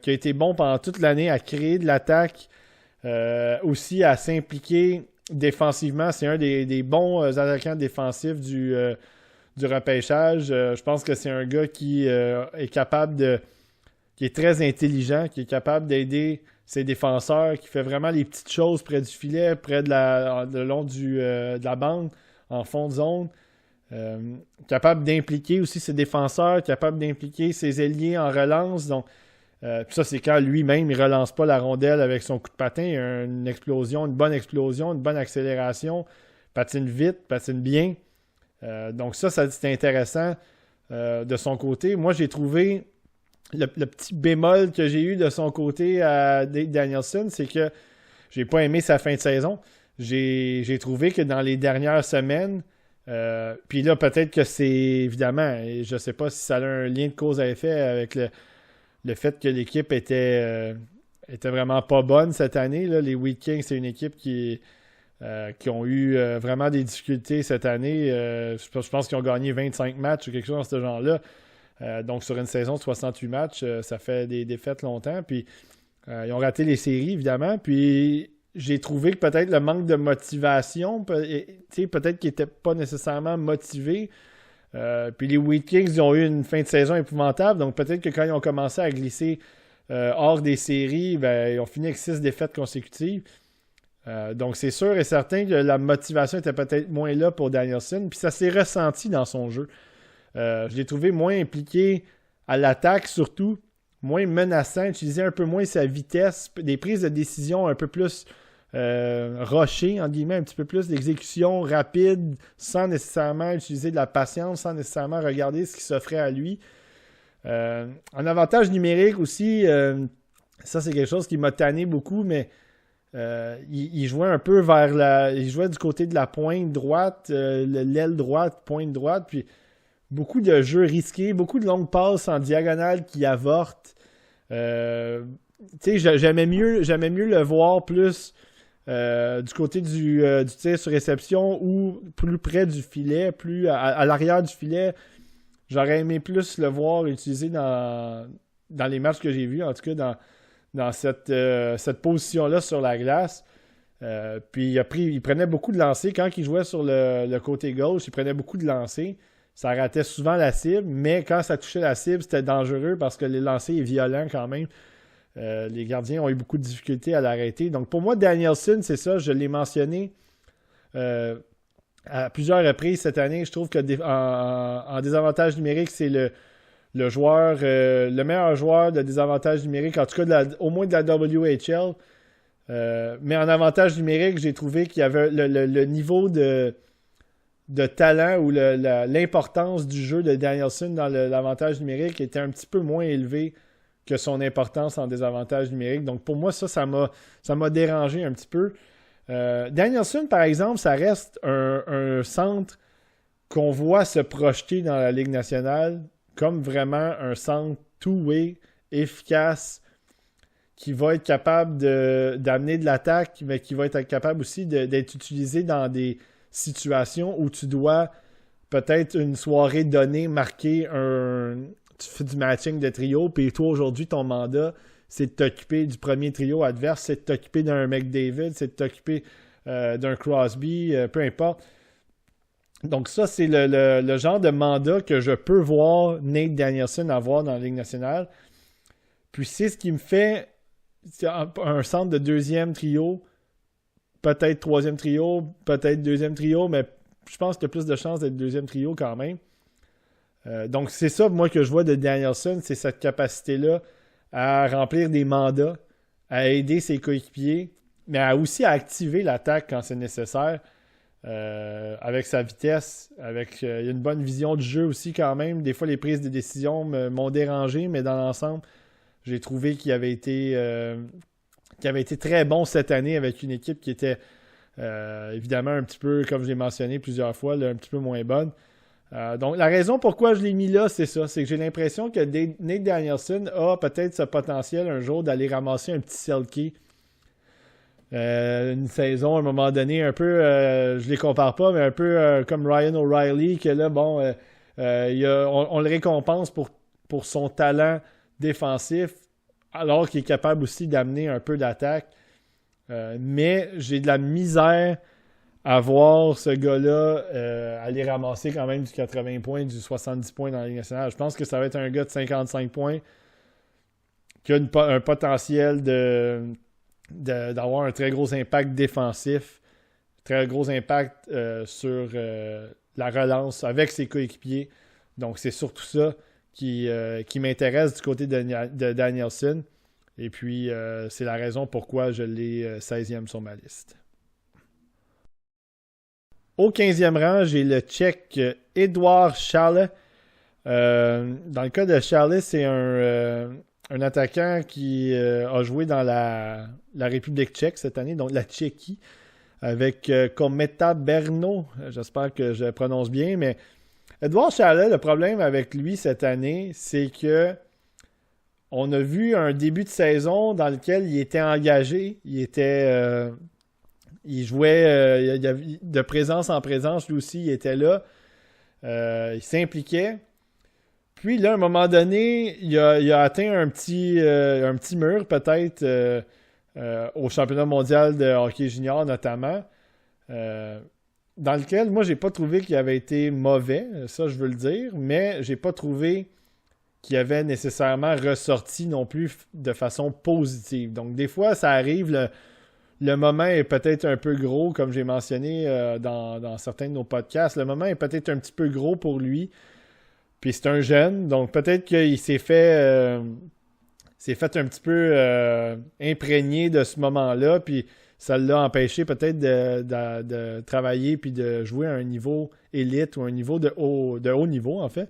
été bon pendant toute l'année à créer de l'attaque, aussi à s'impliquer défensivement. C'est un des bons attaquants défensifs du repêchage. Je pense que c'est un gars qui est capable qui est très intelligent, qui est capable d'aider ses défenseurs, qui fait vraiment les petites choses près du filet, près le long de la bande, en fond de zone. Capable d'impliquer aussi ses défenseurs, capable d'impliquer ses ailiers en relance. Donc, ça, c'est quand lui-même, il ne relance pas la rondelle avec son coup de patin. Il a une explosion, une bonne accélération, patine vite, patine bien. Donc ça, c'est intéressant de son côté. Moi, j'ai trouvé le petit bémol que j'ai eu de son côté à Danielson, c'est que j'ai pas aimé sa fin de saison. J'ai trouvé que dans les dernières semaines, puis là, peut-être que c'est évidemment, et je sais pas si ça a un lien de cause à effet avec le fait que l'équipe était vraiment pas bonne cette année. Là. Les Wheat Kings, c'est une équipe qui ont eu vraiment des difficultés cette année. Je pense qu'ils ont gagné 25 matchs ou quelque chose dans ce genre-là. Donc, sur une saison de 68 matchs, ça fait des défaites longtemps. Puis, ils ont raté les séries, évidemment. Puis, j'ai trouvé que peut-être le manque de motivation, peut-être qu'ils n'étaient pas nécessairement motivés. Puis, les Wheat Kings, ils ont eu une fin de saison épouvantable. Donc, peut-être que quand ils ont commencé à glisser hors des séries, ils ont fini avec 6 défaites consécutives. Donc, c'est sûr et certain que la motivation était peut-être moins là pour Danielson. Puis, ça s'est ressenti dans son jeu. Je l'ai trouvé moins impliqué à l'attaque, surtout, moins menaçant, utiliser un peu moins sa vitesse, des prises de décision un peu plus rushées, entre guillemets, un petit peu plus d'exécution rapide, sans nécessairement utiliser de la patience, sans nécessairement regarder ce qui s'offrait à lui. En avantage numérique aussi, ça c'est quelque chose qui m'a tanné beaucoup, mais il jouait un peu il jouait du côté de la pointe droite, l'aile droite, pointe droite, puis beaucoup de jeux risqués, beaucoup de longues passes en diagonale qui avortent. J'aimais mieux le voir plus du côté du tir sur réception ou plus près du filet, plus à l'arrière du filet. J'aurais aimé plus le voir utilisé dans les matchs que j'ai vus, en tout cas dans cette position-là sur la glace. Puis il prenait beaucoup de lancers. Quand il jouait sur le côté gauche, il prenait beaucoup de lancers. Ça ratait souvent la cible, mais quand ça touchait la cible, c'était dangereux parce que les lancers est violent quand même. Les gardiens ont eu beaucoup de difficultés à l'arrêter. Donc pour moi, Danielson, c'est ça, je l'ai mentionné à plusieurs reprises cette année. Je trouve que en désavantage numérique, c'est le joueur, le meilleur joueur de désavantage numérique, en tout cas au moins de la WHL. Mais en avantage numérique, j'ai trouvé qu'il y avait le niveau de talent ou l'importance du jeu de Danielson dans l'avantage numérique était un petit peu moins élevé que son importance en désavantage numérique. Donc pour moi, ça m'a dérangé un petit peu. Danielson, par exemple, ça reste un centre qu'on voit se projeter dans la Ligue nationale comme vraiment un centre two-way, efficace, qui va être capable d'amener de l'attaque, mais qui va être capable aussi d'être utilisé dans des situation où tu dois peut-être une soirée donnée marquer tu fais du matching de trio, puis toi aujourd'hui ton mandat c'est de t'occuper du premier trio adverse, c'est de t'occuper d'un McDavid, c'est de t'occuper d'un Crosby, peu importe. Donc ça, c'est le genre de mandat que je peux voir Nate Danielson avoir dans la Ligue nationale. Puis c'est ce qui me fait un centre de deuxième trio, peut-être troisième trio, peut-être deuxième trio, mais je pense qu'il y a plus de chances d'être deuxième trio quand même. Donc c'est ça, moi, que je vois de Danielson, c'est cette capacité-là à remplir des mandats, à aider ses coéquipiers, mais aussi à activer l'attaque quand c'est nécessaire. Avec sa vitesse, il y a une bonne vision du jeu aussi quand même. Des fois, les prises de décision m'ont dérangé, mais dans l'ensemble, j'ai trouvé qu'il avait été très bon cette année avec une équipe qui était évidemment un petit peu, comme je l'ai mentionné plusieurs fois, là, un petit peu moins bonne. Donc, la raison pourquoi je l'ai mis là, c'est ça. C'est que j'ai l'impression que Nate Danielson a peut-être ce potentiel un jour d'aller ramasser un petit Selke. Une saison, à un moment donné, un peu, je les compare pas, mais un peu comme Ryan O'Reilly, que là, bon, on le récompense pour son talent défensif, alors qu'il est capable aussi d'amener un peu d'attaque. Mais j'ai de la misère à voir ce gars-là aller ramasser quand même du 80 points, du 70 points dans la Ligue nationale. Je pense que ça va être un gars de 55 points qui a un potentiel d'avoir un très gros impact défensif, très gros impact sur la relance avec ses coéquipiers. Donc, c'est surtout ça qui m'intéresse du côté de Danielson. Et puis, c'est la raison pourquoi je l'ai 16e sur ma liste. Au 15e rang, j'ai le Tchèque Edouard Šale. Dans le cas de Šale, c'est un attaquant qui a joué dans la République tchèque cette année, donc la Tchéquie, avec Kometa Brno. J'espère que je le prononce bien, mais Edouard Šale, le problème avec lui cette année, c'est que on a vu un début de saison dans lequel il était engagé, il jouait de présence en présence, lui aussi, il était là, il s'impliquait. Puis là, à un moment donné, il a atteint un petit mur, peut-être, au championnat mondial de hockey junior notamment, dans lequel, moi, j'ai pas trouvé qu'il avait été mauvais, ça je veux le dire, mais j'ai pas trouvé qu'il avait nécessairement ressorti non plus de façon positive. Donc, des fois, ça arrive, le moment est peut-être un peu gros, comme j'ai mentionné dans certains de nos podcasts, le moment est peut-être un petit peu gros pour lui. Puis c'est un jeune, donc peut-être qu'il s'est fait un petit peu imprégné de ce moment-là, puis ça l'a empêché peut-être de travailler puis de jouer à un niveau élite ou un niveau de haut niveau, en fait.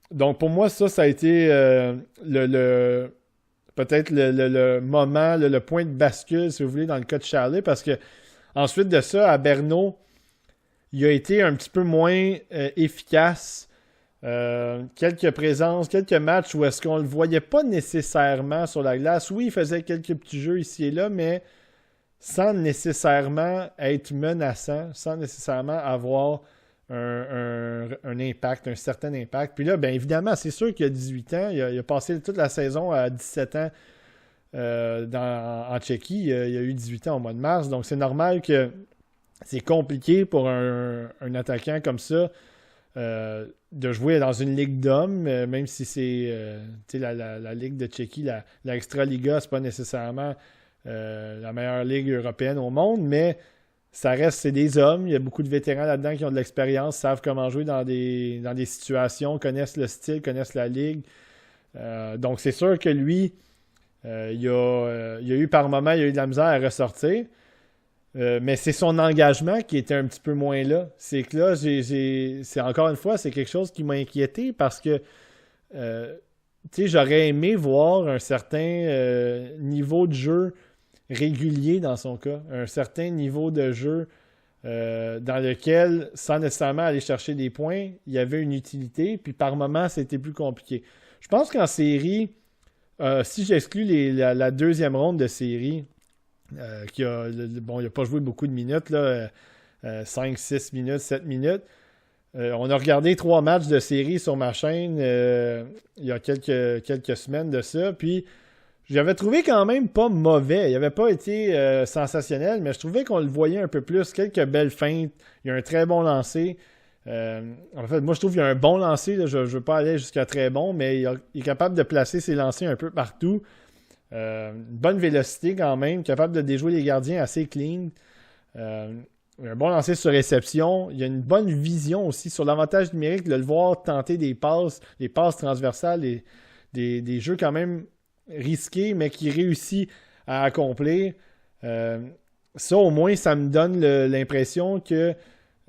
Donc pour moi, ça a été peut-être le moment, le point de bascule, si vous voulez, dans le cas de Šale, parce que ensuite de ça, à Brno, il a été un petit peu moins efficace. Quelques présences, quelques matchs où est-ce qu'on le voyait pas nécessairement sur la glace. Oui, il faisait quelques petits jeux ici et là, mais sans nécessairement être menaçant, sans nécessairement avoir un impact, un certain impact. Puis là, bien évidemment, c'est sûr qu'il a 18 ans, il a passé toute la saison à 17 ans en Tchéquie. Il a eu 18 ans au mois de mars, donc c'est normal que c'est compliqué pour un attaquant comme ça de jouer dans une ligue d'hommes, même si c'est la ligue de Tchéquie, la Extraliga, c'est pas nécessairement la meilleure ligue européenne au monde, mais ça reste, c'est des hommes. Il y a beaucoup de vétérans là-dedans qui ont de l'expérience, savent comment jouer dans des situations, connaissent le style, connaissent la ligue. Donc c'est sûr que lui, il a eu par moments, il a eu de la misère à ressortir. Mais c'est son engagement qui était un petit peu moins là. C'est que là, c'est encore une fois, c'est quelque chose qui m'a inquiété parce que j'aurais aimé voir un certain niveau de jeu régulier dans son cas, un certain niveau de jeu dans lequel, sans nécessairement aller chercher des points, il y avait une utilité, puis par moments, c'était plus compliqué. Je pense qu'en série, si j'exclus la deuxième ronde de série, il n'a pas joué beaucoup de minutes, là, 5, 6 minutes, 7 minutes. On a regardé 3 matchs de série sur ma chaîne il y a quelques semaines de ça, puis j'avais trouvé quand même pas mauvais. Il n'avait pas été sensationnel, mais je trouvais qu'on le voyait un peu plus. Quelques belles feintes. Il y a un très bon lancer. En fait, moi, je trouve qu'il y a un bon lancer. Là. Je ne veux pas aller jusqu'à très bon, mais il est capable de placer ses lancers un peu partout. Une bonne vélocité quand même. Capable de déjouer les gardiens assez clean. Un bon lancer sur réception. Il y a une bonne vision aussi sur l'avantage numérique, de le voir tenter des passes transversales, des jeux quand même risqués, mais qui réussit à accomplir. Ça, au moins, ça me donne l'impression que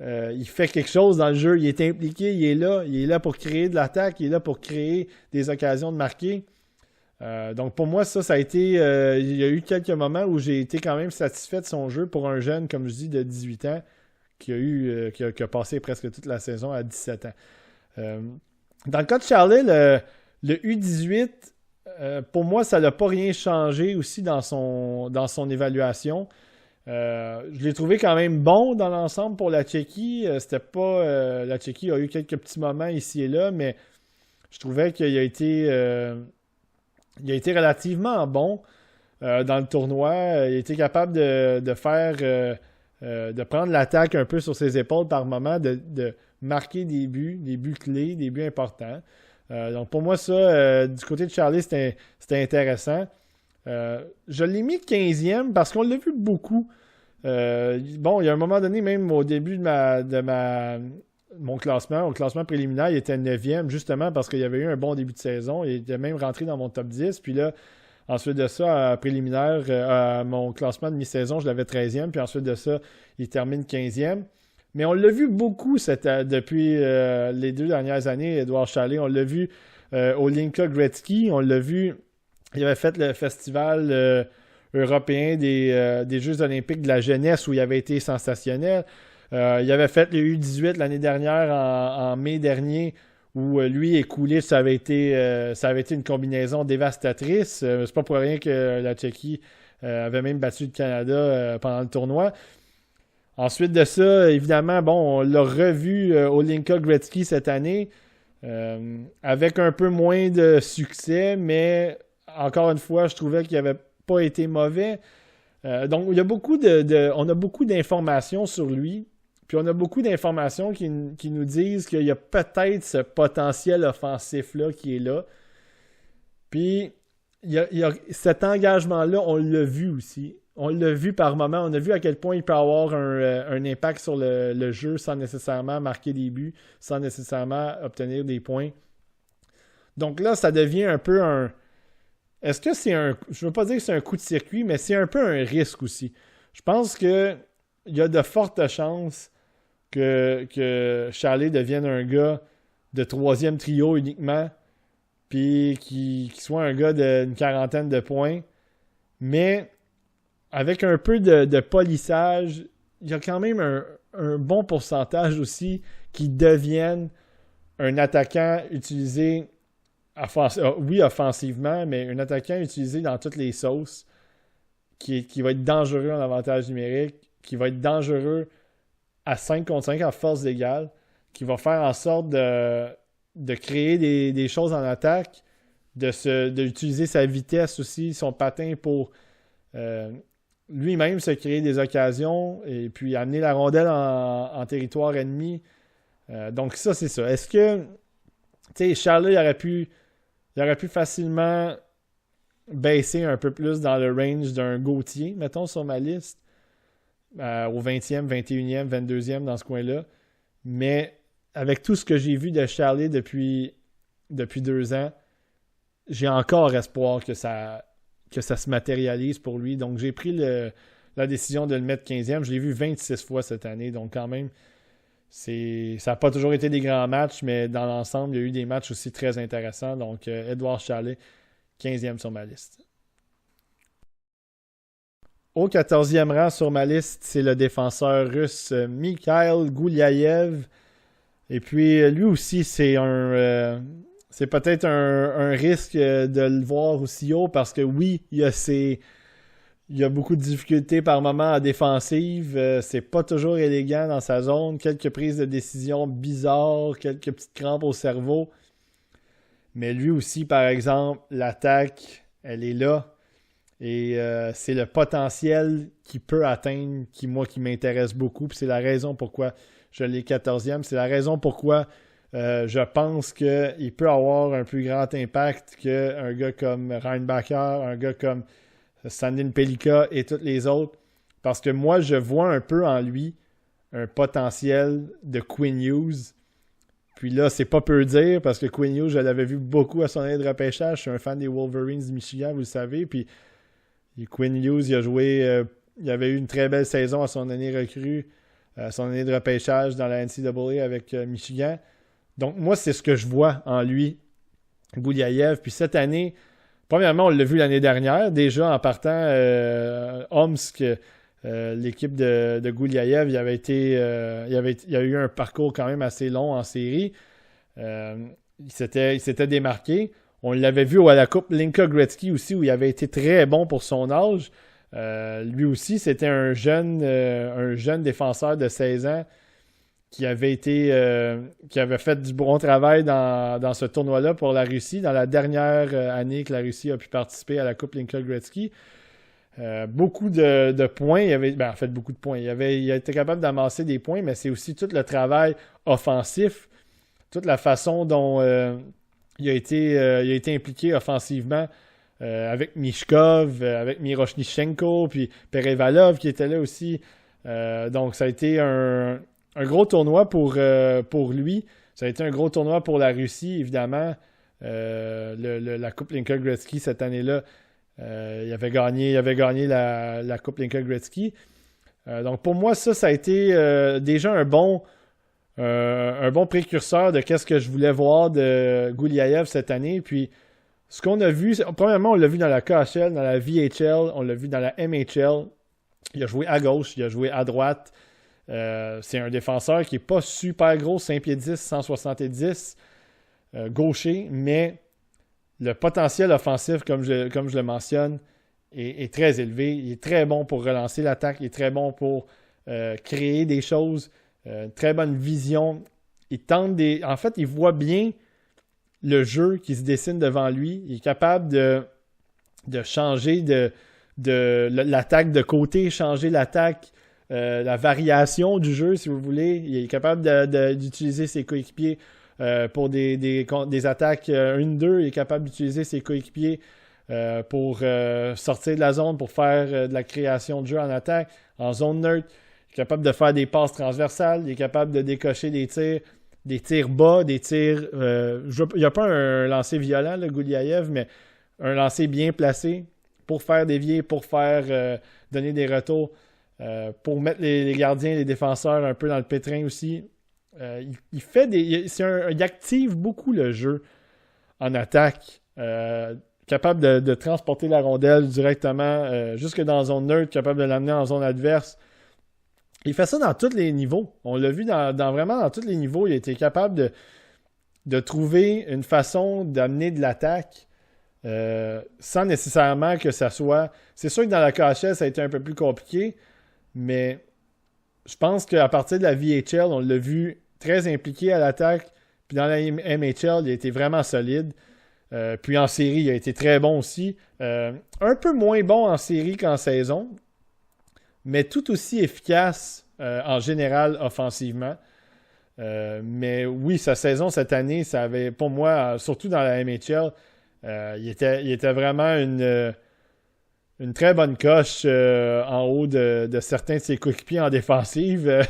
il fait quelque chose dans le jeu. Il est impliqué, il est là pour créer de l'attaque, il est là pour créer des occasions de marquer. Donc pour moi, ça a été... il y a eu quelques moments où j'ai été quand même satisfait de son jeu pour un jeune, comme je dis, de 18 ans, qui a passé presque toute la saison à 17 ans. Dans le cas de Charlie, le U18, pour moi, ça n'a pas rien changé aussi dans son évaluation. Je l'ai trouvé quand même bon dans l'ensemble pour la Tchéquie. C'était pas... la Tchéquie a eu quelques petits moments ici et là, mais je trouvais qu'il a été... il a été relativement bon dans le tournoi. Il a été capable de faire... de prendre l'attaque un peu sur ses épaules par moment, de marquer des buts clés, des buts importants. Donc pour moi, ça, du côté de Charlie, c'était intéressant. Je l'ai mis 15e parce qu'on l'a vu beaucoup. Bon, il y a un moment donné, même au début de mon classement, au classement préliminaire, il était 9e, justement parce qu'il y avait eu un bon début de saison. Il était même rentré dans mon top 10. Puis là, ensuite de ça, à préliminaire, à mon classement de mi-saison, je l'avais 13e. Puis ensuite de ça, il termine 15e. Mais on l'a vu beaucoup depuis les 2 dernières années, Édouard Chalet. On l'a vu au Linka Gretzky. On l'a vu, il avait fait le festival européen des Jeux olympiques de la jeunesse où il avait été sensationnel. Il avait fait le U18 l'année dernière en mai dernier où lui et Kulich, ça avait été une combinaison dévastatrice. C'est pas pour rien que la Tchéquie avait même battu le Canada pendant le tournoi. Ensuite de ça, évidemment, bon, on l'a revu au Linka Gretzky cette année avec un peu moins de succès, mais encore une fois, je trouvais qu'il n'avait pas été mauvais. Donc, il y a on a beaucoup d'informations sur lui, puis on a beaucoup d'informations qui nous disent qu'il y a peut-être ce potentiel offensif-là qui est là. Puis, il y a cet engagement-là, on l'a vu aussi. On l'a vu par moment. On a vu à quel point il peut avoir un impact sur le jeu sans nécessairement marquer des buts, sans nécessairement obtenir des points. Donc là, ça devient un peu un... Est-ce que c'est un... Je ne veux pas dire que c'est un coup de circuit, mais c'est un peu un risque aussi. Je pense qu'il y a de fortes chances que Charlie devienne un gars de 3e trio uniquement, puis qu'il soit un gars d'une quarantaine de points. Mais avec un peu de polissage, il y a quand même un bon pourcentage aussi qui devienne un attaquant utilisé, offensivement, mais un attaquant utilisé dans toutes les sauces, qui va être dangereux en avantage numérique, qui va être dangereux à 5 contre 5 en force égale, qui va faire en sorte de créer des choses en attaque, d'utiliser sa vitesse aussi, son patin pour... lui-même se créer des occasions et puis amener la rondelle en territoire ennemi. Donc ça, c'est ça. Est-ce que, tu sais, Charlie aurait pu facilement baisser un peu plus dans le range d'un Gauthier, mettons, sur ma liste, au 20e, 21e, 22e, dans ce coin-là. Mais avec tout ce que j'ai vu de Charlie depuis 2 ans, j'ai encore espoir que ça se matérialise pour lui. Donc, j'ai pris la décision de le mettre 15e. Je l'ai vu 26 fois cette année. Donc, quand même, ça n'a pas toujours été des grands matchs, mais dans l'ensemble, il y a eu des matchs aussi très intéressants. Donc, Édouard Chalet, 15e sur ma liste. Au 14e rang sur ma liste, c'est le défenseur russe Mikhail Gouliaev. Et puis, lui aussi, c'est peut-être un risque de le voir aussi haut parce que oui, il y a beaucoup de difficultés par moment à défensive. C'est pas toujours élégant dans sa zone. Quelques prises de décision bizarres, quelques petites crampes au cerveau. Mais lui aussi, par exemple, l'attaque, elle est là. Et c'est le potentiel qu'il peut atteindre qui m'intéresse beaucoup. Puis c'est la raison pourquoi je l'ai 14e. C'est la raison pourquoi je pense qu'il peut avoir un plus grand impact qu'un gars comme Reinbacher, un gars comme Sandin Pellikka et tous les autres. Parce que moi, je vois un peu en lui un potentiel de Quinn Hughes. Puis là, c'est pas peu dire, parce que Quinn Hughes, je l'avais vu beaucoup à son année de repêchage. Je suis un fan des Wolverines du Michigan, vous le savez. Puis Quinn Hughes, il a joué... il avait eu une très belle saison à son année recrue, à son année de repêchage dans la NCAA avec Michigan. Donc, moi, c'est ce que je vois en lui, Gouliaïev. Puis cette année, premièrement, on l'a vu l'année dernière, déjà en partant Omsk, l'équipe de Gouliaïev, il a eu un parcours quand même assez long en série. Il s'était démarqué. On l'avait vu à la Coupe Linka Gretzky aussi, où il avait été très bon pour son âge. Lui aussi, c'était un jeune défenseur de 16 ans qui avait fait du bon travail dans ce tournoi-là pour la Russie, dans la dernière année que la Russie a pu participer à la Coupe Linka Gretzky. Beaucoup de points. En fait, beaucoup de points. Il a été capable d'amasser des points, mais c'est aussi tout le travail offensif, toute la façon dont il a été impliqué offensivement avec Mishkov, avec Miroshnichenko, puis Perevalov qui était là aussi. Donc, ça a été un gros tournoi pour lui. Ça a été un gros tournoi pour la Russie, évidemment. La Coupe Linka Gretzky cette année-là, il avait gagné la Coupe Linka Gretzky. Donc pour moi, ça a été déjà un bon précurseur de qu'est-ce que je voulais voir de Gouliaïev cette année. Puis ce qu'on a vu, premièrement, on l'a vu dans la KHL, dans la VHL, on l'a vu dans la MHL. Il a joué à gauche, il a joué à droite. C'est un défenseur qui n'est pas super gros, 5 pieds 10, 170, gaucher, mais le potentiel offensif, comme je le mentionne, est très élevé. Il est très bon pour relancer l'attaque, il est très bon pour créer des choses, très bonne vision. En fait, il voit bien le jeu qui se dessine devant lui. Il est capable de changer de l'attaque de côté, changer l'attaque, la variation du jeu, si vous voulez. Il est capable d'utiliser ses coéquipiers pour des attaques 1-2. Il est capable d'utiliser ses coéquipiers pour sortir de la zone, pour faire de la création de jeu en attaque, en zone neutre. Il est capable de faire des passes transversales. Il est capable de décocher des tirs bas, des tirs... il n'y a pas un lancer violent, le Gouliaïev, mais un lancer bien placé pour faire dévier, pour faire donner des retours, pour mettre les gardiens, les défenseurs un peu dans le pétrin aussi. Il active beaucoup le jeu en attaque, capable de transporter la rondelle directement jusque dans la zone neutre, capable de l'amener en zone adverse. Il fait ça dans tous les niveaux. On l'a vu vraiment dans tous les niveaux. Il a été capable de trouver une façon d'amener de l'attaque sans nécessairement que ça soit... C'est sûr que dans la KHL, ça a été un peu plus compliqué, mais je pense qu'à partir de la VHL, on l'a vu très impliqué à l'attaque. Puis dans la MHL, il a été vraiment solide. Puis en série, il a été très bon aussi. Un peu moins bon en série qu'en saison, mais tout aussi efficace en général offensivement. Mais oui, sa saison cette année, ça avait, pour moi, surtout dans la MHL, il était vraiment une très bonne coche en haut de certains de ses coéquipiers en défensive.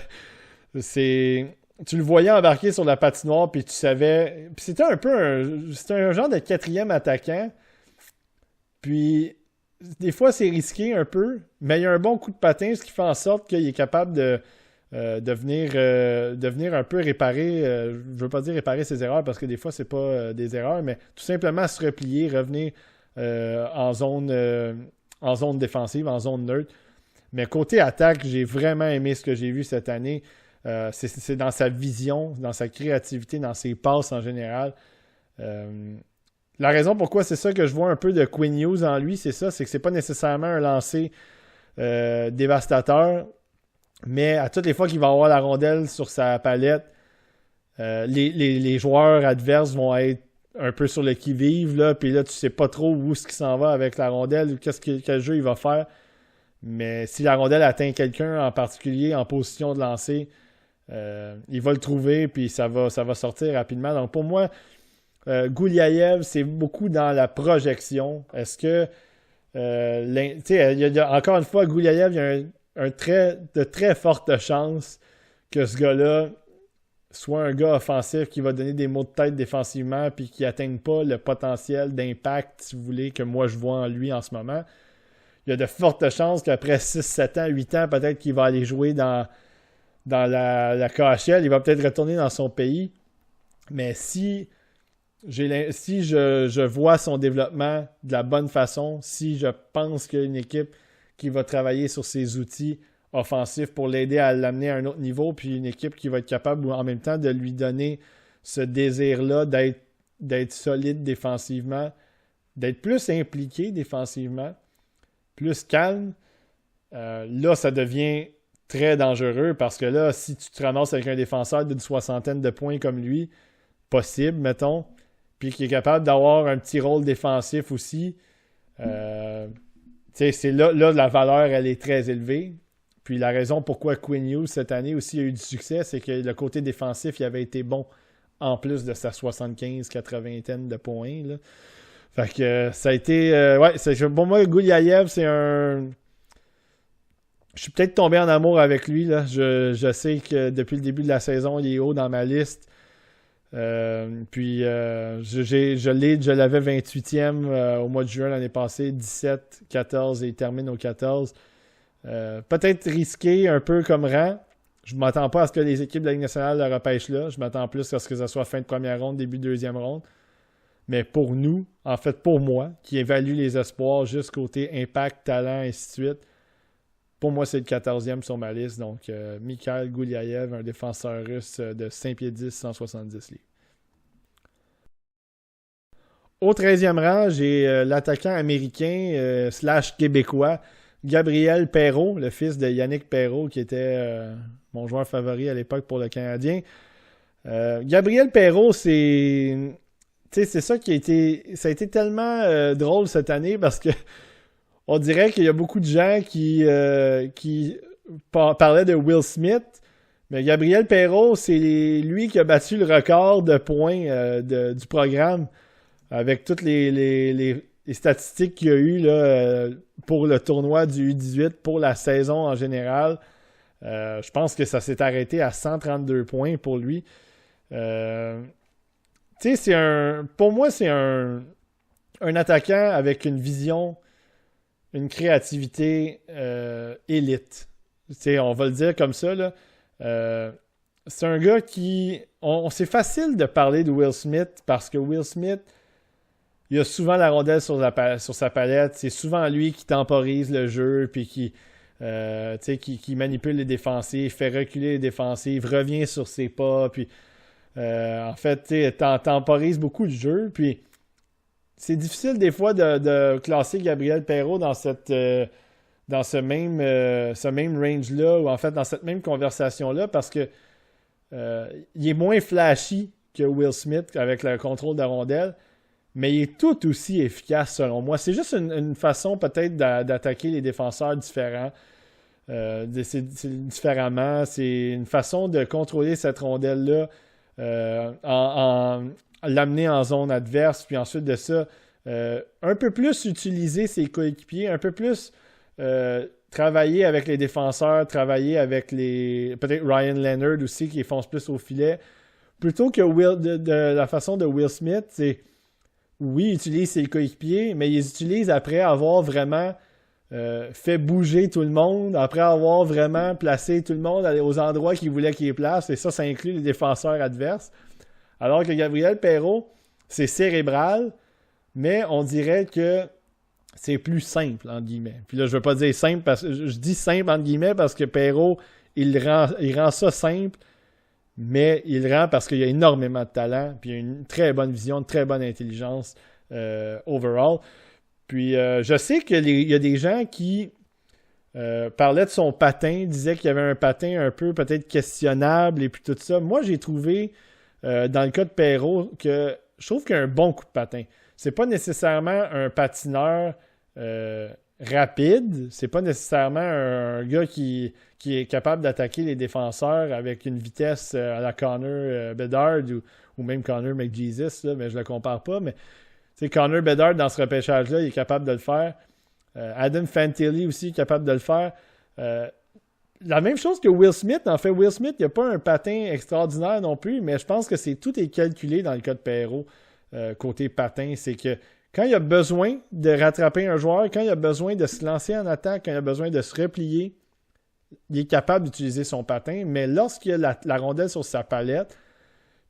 Tu le voyais embarquer sur la patinoire, puis tu savais... Puis c'était un genre de quatrième attaquant. Puis des fois, c'est risqué un peu, mais il y a un bon coup de patin, ce qui fait en sorte qu'il est capable de venir un peu réparer... je ne veux pas dire réparer ses erreurs, parce que des fois, c'est pas des erreurs, mais tout simplement se replier, revenir en zone défensive, en zone neutre. Mais côté attaque, j'ai vraiment aimé ce que j'ai vu cette année. C'est dans sa vision, dans sa créativité, dans ses passes en général. La raison pourquoi c'est ça que je vois un peu de Quinn Hughes en lui, c'est que c'est pas nécessairement un lancer dévastateur, mais à toutes les fois qu'il va avoir la rondelle sur sa palette, les joueurs adverses vont être un peu sur le qui-vive, là, puis là, tu sais pas trop où est-ce qu'il s'en va avec la rondelle, ou quel jeu il va faire. Mais si la rondelle atteint quelqu'un en particulier en position de lancer, il va le trouver, puis ça va sortir rapidement. Donc pour moi, Gouliaev, c'est beaucoup dans la projection. Est-ce que, encore une fois, Gouliaev, il y a de très fortes chances que ce gars-là soit un gars offensif qui va donner des mots de tête défensivement puis qui n'atteigne pas le potentiel d'impact, si vous voulez, que moi je vois en lui en ce moment. Il y a de fortes chances qu'après 6, 7 ans, 8 ans, peut-être qu'il va aller jouer dans la KHL. Il va peut-être retourner dans son pays. Mais si je vois son développement de la bonne façon, si je pense qu'il y a une équipe qui va travailler sur ses outils offensifs pour l'aider à l'amener à un autre niveau, puis une équipe qui va être capable en même temps de lui donner ce désir-là d'être solide défensivement, d'être plus impliqué défensivement, plus calme, là, ça devient très dangereux parce que là, si tu te ramasses avec un défenseur d'une 60aine de points comme lui, possible, mettons, puis qui est capable d'avoir un petit rôle défensif aussi, c'est là, la valeur, elle est très élevée. Puis la raison pourquoi Quinn Hughes, cette année aussi, a eu du succès, c'est que le côté défensif, il avait été bon en plus de sa 75-80aine de points. Là. Fait que ça a été... pour moi, Gouliaev, c'est un... Je suis peut-être tombé en amour avec lui. Là. Je sais que depuis le début de la saison, il est haut dans ma liste. Je l'avais 28e au mois de juin l'année passée, 17, 14 et il termine au 14. Peut-être risqué un peu comme rang. Je ne m'attends pas à ce que les équipes de la Ligue nationale le repêchent là. Je m'attends plus à ce que ça soit fin de première ronde, début de deuxième ronde. Mais pour nous, en fait pour moi, qui évalue les espoirs juste côté impact, talent, et ainsi de suite, pour moi, c'est le 14e sur ma liste. Donc, Mikhail Gouliaev, un défenseur russe de 5 pieds 10, 170 livres. Au 13e rang, j'ai l'attaquant américain / québécois, Gabriel Perreault, le fils de Yannick Perreault, qui était mon joueur favori à l'époque pour le Canadien. Gabriel Perreault, c'est ça qui ça a été tellement drôle cette année parce que on dirait qu'il y a beaucoup de gens qui parlaient de Will Smith, mais Gabriel Perreault, c'est lui qui a battu le record de points du programme avec toutes les statistiques qu'il y a eu là, pour le tournoi du U18, pour la saison en général. Je pense que ça s'est arrêté à 132 points pour lui. Pour moi, c'est un attaquant avec une vision, une créativité élite. On va le dire comme ça. Là. C'est un gars qui... c'est facile de parler de Will Smith parce que Will Smith, il a souvent la rondelle sur sa palette. C'est souvent lui qui temporise le jeu puis qui manipule les défensifs, fait reculer les défensifs, revient sur ses pas. Puis, en fait, temporise beaucoup le jeu. Puis, c'est difficile des fois de classer Gabriel Perreault dans ce même range-là, ou en fait dans cette même conversation-là, parce que il est moins flashy que Will Smith avec le contrôle de la rondelle, mais il est tout aussi efficace selon moi. C'est juste une façon peut-être d'attaquer les défenseurs différents. Différemment. C'est une façon de contrôler cette rondelle-là en l'amener en zone adverse, puis ensuite de ça, un peu plus utiliser ses coéquipiers, un peu plus travailler avec les défenseurs, travailler avec peut-être Ryan Leonard aussi qui fonce plus au filet, plutôt que de la façon de Will Smith, c'est oui, il utilise ses coéquipiers, mais il les utilise après avoir vraiment fait bouger tout le monde, après avoir vraiment placé tout le monde aux endroits qu'il voulait qu'il place, et ça inclut les défenseurs adverses. Alors que Gabriel Perreault, c'est cérébral, mais on dirait que c'est plus simple, entre guillemets. Puis là, je veux pas dire simple, parce que je dis simple, entre guillemets, parce que Perreault, il rend ça simple, mais il le rend parce qu'il y a énormément de talent, puis il y a une très bonne vision, une très bonne intelligence overall. Puis je sais qu'il y a des gens qui parlaient de son patin, disaient qu'il y avait un patin un peu peut-être questionnable et puis tout ça. Moi, j'ai trouvé, dans le cas de Perreault, que je trouve qu'il a un bon coup de patin. C'est pas nécessairement un patineur rapide. C'est pas nécessairement un gars qui est capable d'attaquer les défenseurs avec une vitesse à la Connor Bedard ou même Connor McJesus, là, mais je le compare pas. Mais Connor Bedard, dans ce repêchage-là, il est capable de le faire. Adam Fantilli aussi est capable de le faire. La même chose que Will Smith. En fait, Will Smith, il n'a pas un patin extraordinaire non plus, mais je pense que tout est calculé dans le cas de Perreault, côté patin. C'est que quand il a besoin de rattraper un joueur, quand il a besoin de se lancer en attaque, quand il a besoin de se replier, il est capable d'utiliser son patin. Mais lorsqu'il a la rondelle sur sa palette,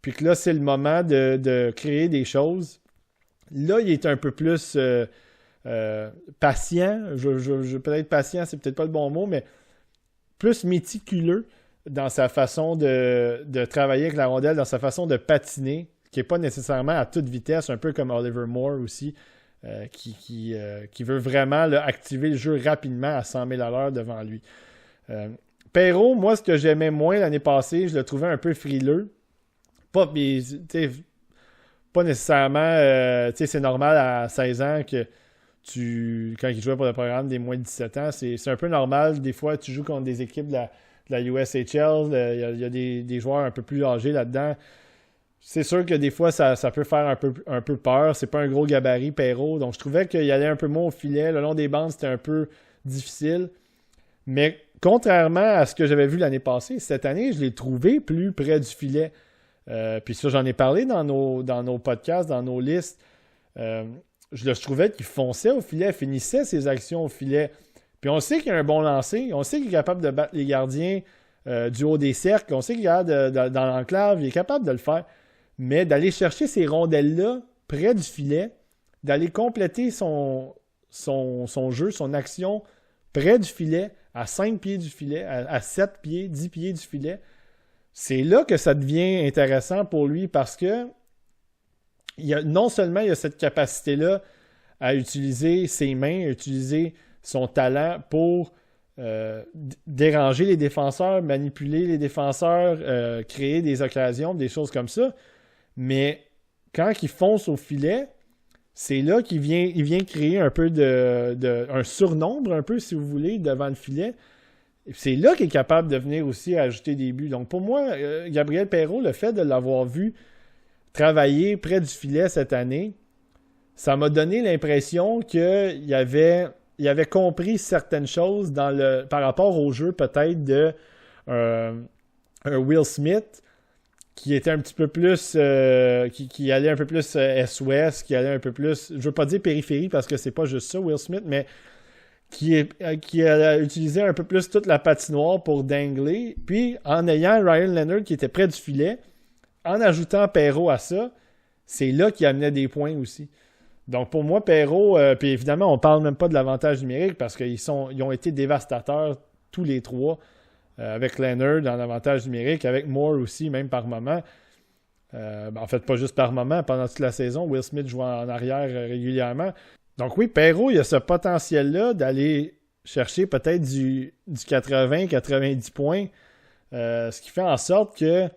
puis que là, c'est le moment de créer des choses, là, il est un peu plus patient. Peut-être patient, c'est peut-être pas le bon mot, mais plus méticuleux dans sa façon de travailler avec la rondelle, dans sa façon de patiner, qui n'est pas nécessairement à toute vitesse, un peu comme Oliver Moore aussi, qui veut vraiment là, activer le jeu rapidement à 100 000 à l'heure devant lui. Perreault, moi, ce que j'aimais moins l'année passée, je le trouvais un peu frileux. Pas nécessairement, c'est normal à 16 ans que quand il jouait pour le programme des moins de 17 ans, c'est un peu normal. Des fois, tu joues contre des équipes de la USHL. Il y a des joueurs un peu plus âgés là-dedans. C'est sûr que des fois, ça peut faire un peu peur. C'est pas un gros gabarit, Perreault. Donc, je trouvais qu'il allait un peu moins au filet. Le long des bandes, c'était un peu difficile. Mais contrairement à ce que j'avais vu l'année passée, cette année, je l'ai trouvé plus près du filet. Puis ça, j'en ai parlé dans nos podcasts, dans nos listes. Je trouvais qu'il fonçait au filet, finissait ses actions au filet. Puis on sait qu'il a un bon lancer, on sait qu'il est capable de battre les gardiens du haut des cercles, on sait qu'il est capable dans l'enclave, il est capable de le faire. Mais d'aller chercher ces rondelles-là près du filet, d'aller compléter son jeu, son action près du filet, à 5 pieds du filet, à 7 pieds, 10 pieds du filet, c'est là que ça devient intéressant pour lui parce que non seulement il y a cette capacité-là à utiliser ses mains, à utiliser son talent pour déranger les défenseurs, manipuler les défenseurs, créer des occasions, des choses comme ça, mais quand il fonce au filet, c'est là qu'il vient créer un peu un surnombre, un peu, si vous voulez, devant le filet. C'est là qu'il est capable de venir aussi ajouter des buts. Donc pour moi, Gabriel Perreault, le fait de l'avoir vu travailler près du filet cette année, ça m'a donné l'impression qu'il avait compris certaines choses par rapport au jeu peut-être de un Will Smith qui était un petit peu plus qui allait un peu plus Est-Ouest, qui allait un peu plus, je veux pas dire périphérie parce que c'est pas juste ça Will Smith, mais qui a utilisé un peu plus toute la patinoire pour dangler, puis en ayant Ryan Leonard qui était près du filet, en ajoutant Perreault à ça, c'est là qu'il amenait des points aussi. Donc pour moi, Perreault, puis évidemment, on parle même pas de l'avantage numérique parce qu'ils ont été dévastateurs tous les trois, avec Leonard dans l'avantage numérique, avec Moore aussi, même par moment. En fait, pas juste par moment, pendant toute la saison, Will Smith joue en arrière régulièrement. Donc oui, Perreault, il a ce potentiel-là d'aller chercher peut-être du 80-90 points, ce qui fait en sorte que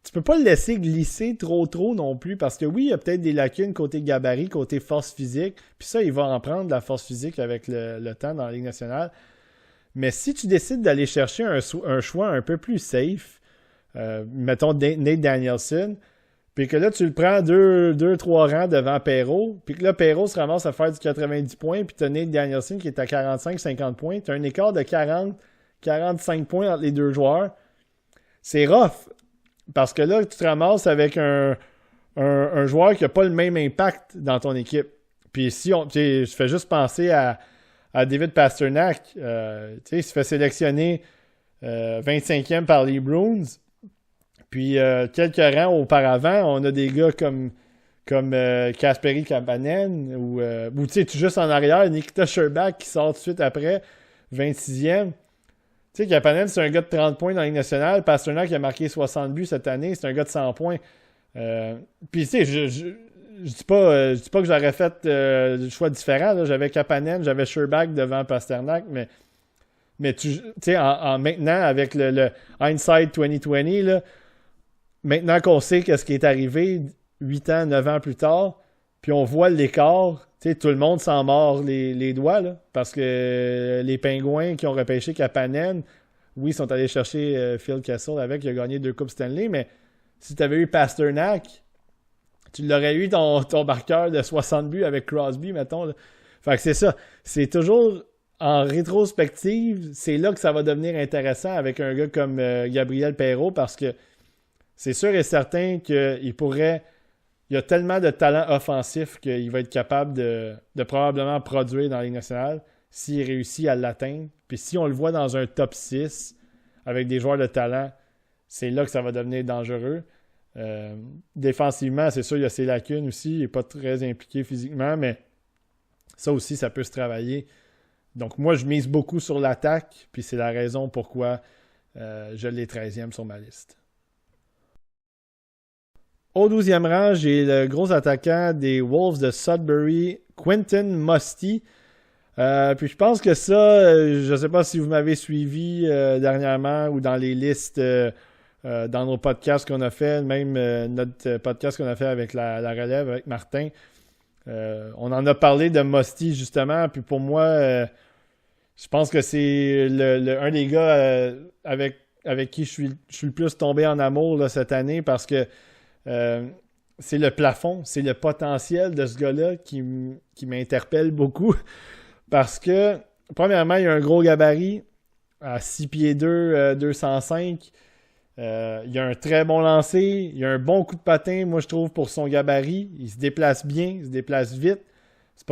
tu peux pas le laisser glisser trop non plus, parce que oui, il y a peut-être des lacunes côté gabarit, côté force physique, puis ça, il va en prendre de la force physique avec le temps dans la Ligue nationale. Mais si tu décides d'aller chercher un choix un peu plus safe, mettons Nate Danielson, puis que là, tu le prends 2-3 rangs devant Perreault, puis que là, Perreault se ramasse à faire du 90 points, puis tu as Nate Danielson qui est à 45-50 points. Tu as un écart de 40-45 points entre les deux joueurs. C'est rough, parce que là, tu te ramasses avec un joueur qui n'a pas le même impact dans ton équipe. Puis si je fais juste penser à David Pastrnak, il se fait sélectionner 25e par les Bruins. Puis quelques rangs auparavant, on a des gars comme Kasperi Kapanen ou tu sais, juste en arrière, Nikita Sherbak qui sort tout de suite après, 26e. Tu sais, Kapanen, c'est un gars de 30 points dans la Ligue nationale. Pastrnak qui a marqué 60 buts cette année, c'est un gars de 100 points. Puis tu sais, je dis pas que j'aurais fait le choix différent. Là. J'avais Kapanen, j'avais Sherbak devant Pastrnak, mais tu sais, maintenant, avec le hindsight 2020, là, maintenant qu'on sait qu'est-ce qui est arrivé, 8 ans, 9 ans plus tard, puis on voit l'écart, tu sais, tout le monde s'en mord les doigts, là, parce que les Pingouins qui ont repêché Kapanen, oui, ils sont allés chercher Phil Kessel avec, il a gagné 2 Coupes Stanley, mais si tu avais eu Pasternak, tu l'aurais eu ton marqueur de 60 buts avec Crosby, mettons. Là. Fait que c'est ça. C'est toujours en rétrospective, c'est là que ça va devenir intéressant avec un gars comme Gabriel Perreault parce que c'est sûr et certain qu'il pourrait. Il a tellement de talent offensif qu'il va être capable de probablement produire dans la Ligue nationale s'il réussit à l'atteindre. Puis si on le voit dans un top 6 avec des joueurs de talent, c'est là que ça va devenir dangereux. Défensivement, c'est sûr, il y a ses lacunes aussi. Il n'est pas très impliqué physiquement, mais ça aussi, ça peut se travailler. Donc moi, je mise beaucoup sur l'attaque, puis c'est la raison pourquoi je l'ai 13e sur ma liste. Au 12e rang, j'ai le gros attaquant des Wolves de Sudbury, Quentin Musty. Puis je pense que ça, je ne sais pas si vous m'avez suivi dernièrement ou dans les listes, dans nos podcasts qu'on a fait, même notre podcast qu'on a fait avec la relève, avec Martin. On en a parlé de Musty justement, puis pour moi, je pense que c'est un des gars avec qui je suis le plus tombé en amour là, cette année parce que c'est le plafond, c'est le potentiel de ce gars-là qui m'interpelle beaucoup. Parce que, premièrement, il a un gros gabarit à 6 pieds 2, 205. Il a un très bon lancer. Il a un bon coup de patin, moi, je trouve, pour son gabarit. Il se déplace bien, il se déplace vite. Ça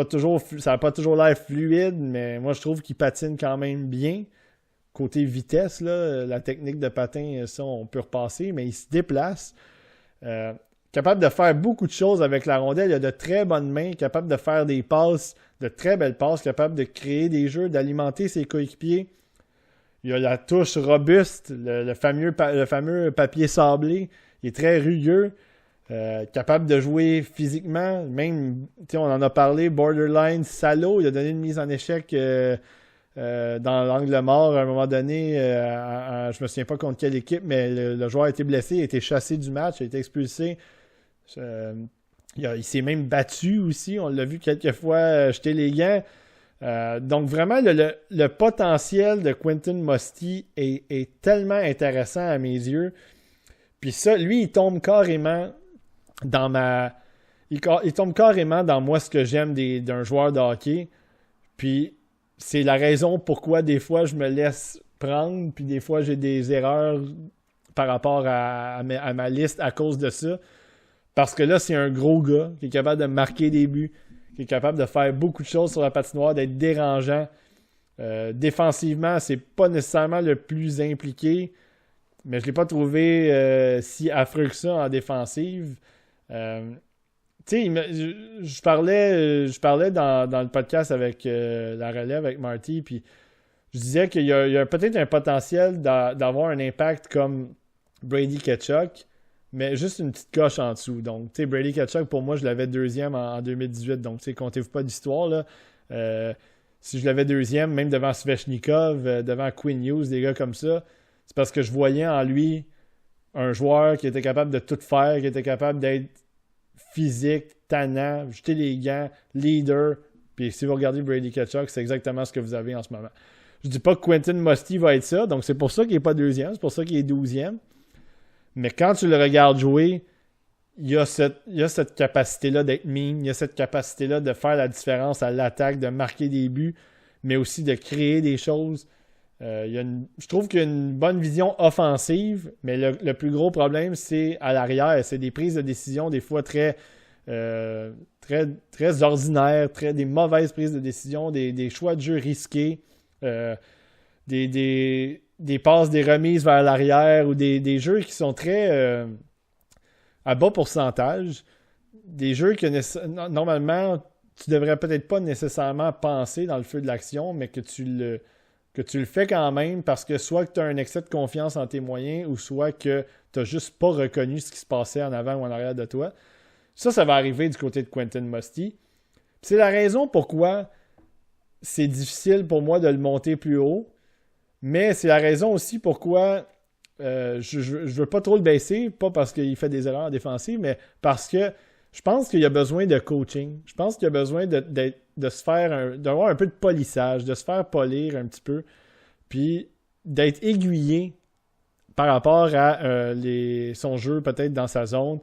n'a pas toujours l'air fluide, mais moi, je trouve qu'il patine quand même bien. Côté vitesse, là, la technique de patin, ça, on peut repasser, mais il se déplace. Capable de faire beaucoup de choses avec la rondelle. Il a de très bonnes mains, capable de faire des passes, de très belles passes, capable de créer des jeux, d'alimenter ses coéquipiers. Il a la touche robuste, le fameux papier sablé. Il est très rugueux, capable de jouer physiquement. Même, on en a parlé, borderline salaud. Il a donné une mise en échec dans l'angle mort à un moment donné. Je me souviens pas contre quelle équipe, mais le joueur a été blessé, il a été chassé du match, il a été expulsé. Il s'est même battu aussi. On l'a vu quelques fois jeter les gants. Donc vraiment, le potentiel de Quentin Musty est tellement intéressant à mes yeux. Puis ça, lui, il tombe carrément dans il tombe carrément dans moi ce que j'aime d'un joueur de hockey. Puis c'est la raison pourquoi des fois je me laisse prendre, puis des fois j'ai des erreurs par rapport à ma liste à cause de ça. Parce que là, c'est un gros gars qui est capable de marquer des buts, qui est capable de faire beaucoup de choses sur la patinoire, d'être dérangeant. Défensivement, c'est pas nécessairement le plus impliqué, mais je l'ai pas trouvé si affreux que ça en défensive. Tu sais, je parlais dans le podcast avec la relève, avec Marty, puis je disais qu'il y a peut-être un potentiel d'avoir un impact comme Brady Tkachuk, mais juste une petite coche en dessous. Donc, tu sais, Brady Tkachuk, pour moi, je l'avais deuxième en 2018. Donc, tu sais, comptez-vous pas d'histoire, là. Si je l'avais deuxième, même devant Svechnikov, devant Quinn Hughes, des gars comme ça, c'est parce que je voyais en lui un joueur qui était capable de tout faire, qui était capable d'être physique, tannant, jeter les gants, leader. Puis si vous regardez Brady Tkachuk, c'est exactement ce que vous avez en ce moment. Je dis pas que Quentin Musty va être ça, donc c'est pour ça qu'il n'est pas deuxième, c'est pour ça qu'il est 12e. Mais quand tu le regardes jouer, il y a cette capacité-là d'être mean, il y a cette capacité-là de faire la différence à l'attaque, de marquer des buts, mais aussi de créer des choses. Je trouve qu'il y a une bonne vision offensive, mais le plus gros problème, c'est à l'arrière. C'est des prises de décision des fois très ordinaires, des mauvaises prises de décision, des choix de jeu risqués, des passes, des remises vers l'arrière ou des jeux qui sont très à bas pourcentage. Des jeux que normalement, tu devrais peut-être pas nécessairement penser dans le feu de l'action, mais que tu le fais quand même parce que soit que tu as un excès de confiance en tes moyens ou soit que tu n'as juste pas reconnu ce qui se passait en avant ou en arrière de toi. Ça va arriver du côté de Quentin Musty. C'est la raison pourquoi c'est difficile pour moi de le monter plus haut, mais c'est la raison aussi pourquoi je veux pas trop le baisser, pas parce qu'il fait des erreurs défensives, mais parce que je pense qu'il y a besoin de coaching. Je pense qu'il y a besoin de se faire d'avoir un peu de polissage, de se faire polir un petit peu, puis d'être aiguillé par rapport à son jeu, peut-être dans sa zone,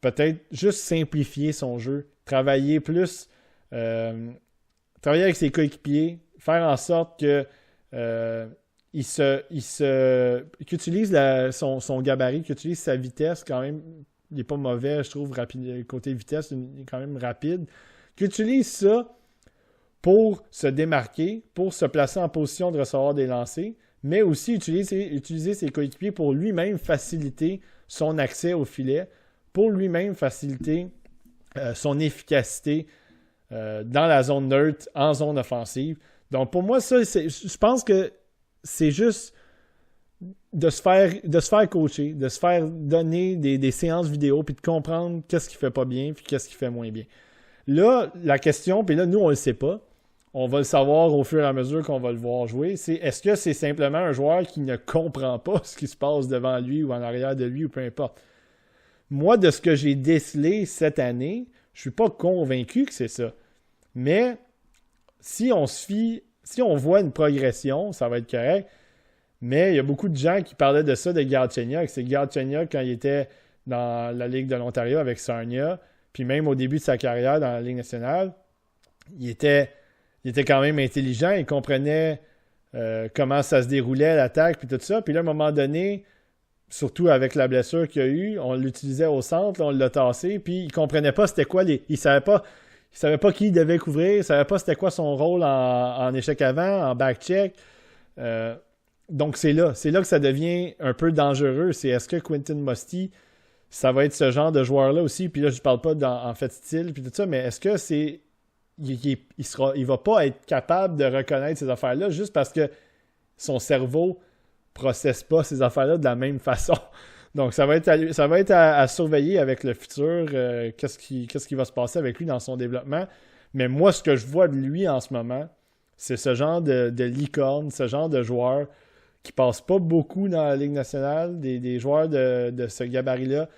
peut-être juste simplifier son jeu, travailler plus, travailler avec ses coéquipiers, faire en sorte que qu'il utilise son gabarit, qu'il utilise sa vitesse quand même. Il n'est pas mauvais, je trouve, rapide, côté vitesse, il est quand même rapide. Qu'il utilise ça pour se démarquer, pour se placer en position de recevoir des lancers, mais aussi utiliser ses coéquipiers pour lui-même faciliter son accès au filet, pour lui-même faciliter son efficacité dans la zone neutre, en zone offensive. Donc pour moi, ça, je pense que c'est juste de se faire coacher, de se faire donner des séances vidéo, puis de comprendre qu'est-ce qui fait pas bien, puis qu'est-ce qui fait moins bien. Là, la question, puis là, nous, on le sait pas. On va le savoir au fur et à mesure qu'on va le voir jouer. Est-ce que c'est simplement un joueur qui ne comprend pas ce qui se passe devant lui ou en arrière de lui ou peu importe. Moi, de ce que j'ai décelé cette année, je suis pas convaincu que c'est ça. Mais si on voit une progression, ça va être correct. Mais il y a beaucoup de gens qui parlaient de ça de Galchenyuk. C'est Galchenyuk quand il était dans la Ligue de l'Ontario avec Sarnia, puis même au début de sa carrière dans la Ligue nationale, il était quand même intelligent, il comprenait comment ça se déroulait, l'attaque, puis tout ça. Puis là, à un moment donné, surtout avec la blessure qu'il y a eu, on l'utilisait au centre, on l'a tassé, puis il comprenait pas c'était quoi il savait pas qui il devait couvrir, il savait pas c'était quoi son rôle en échec avant, en back-check. Donc c'est là que ça devient un peu dangereux. C'est est-ce que Quentin Musty, ça va être ce genre de joueur-là aussi, puis là je parle pas en fait style, puis tout ça, mais est-ce que c'est il va pas être capable de reconnaître ces affaires-là juste parce que son cerveau processe pas ces affaires-là de la même façon. Donc, ça va être à surveiller avec le futur, qu'est-ce qui va se passer avec lui dans son développement. Mais moi, ce que je vois de lui en ce moment, c'est ce genre de licorne, ce genre de joueur qui passe pas beaucoup dans la Ligue nationale, des joueurs de ce gabarit-là,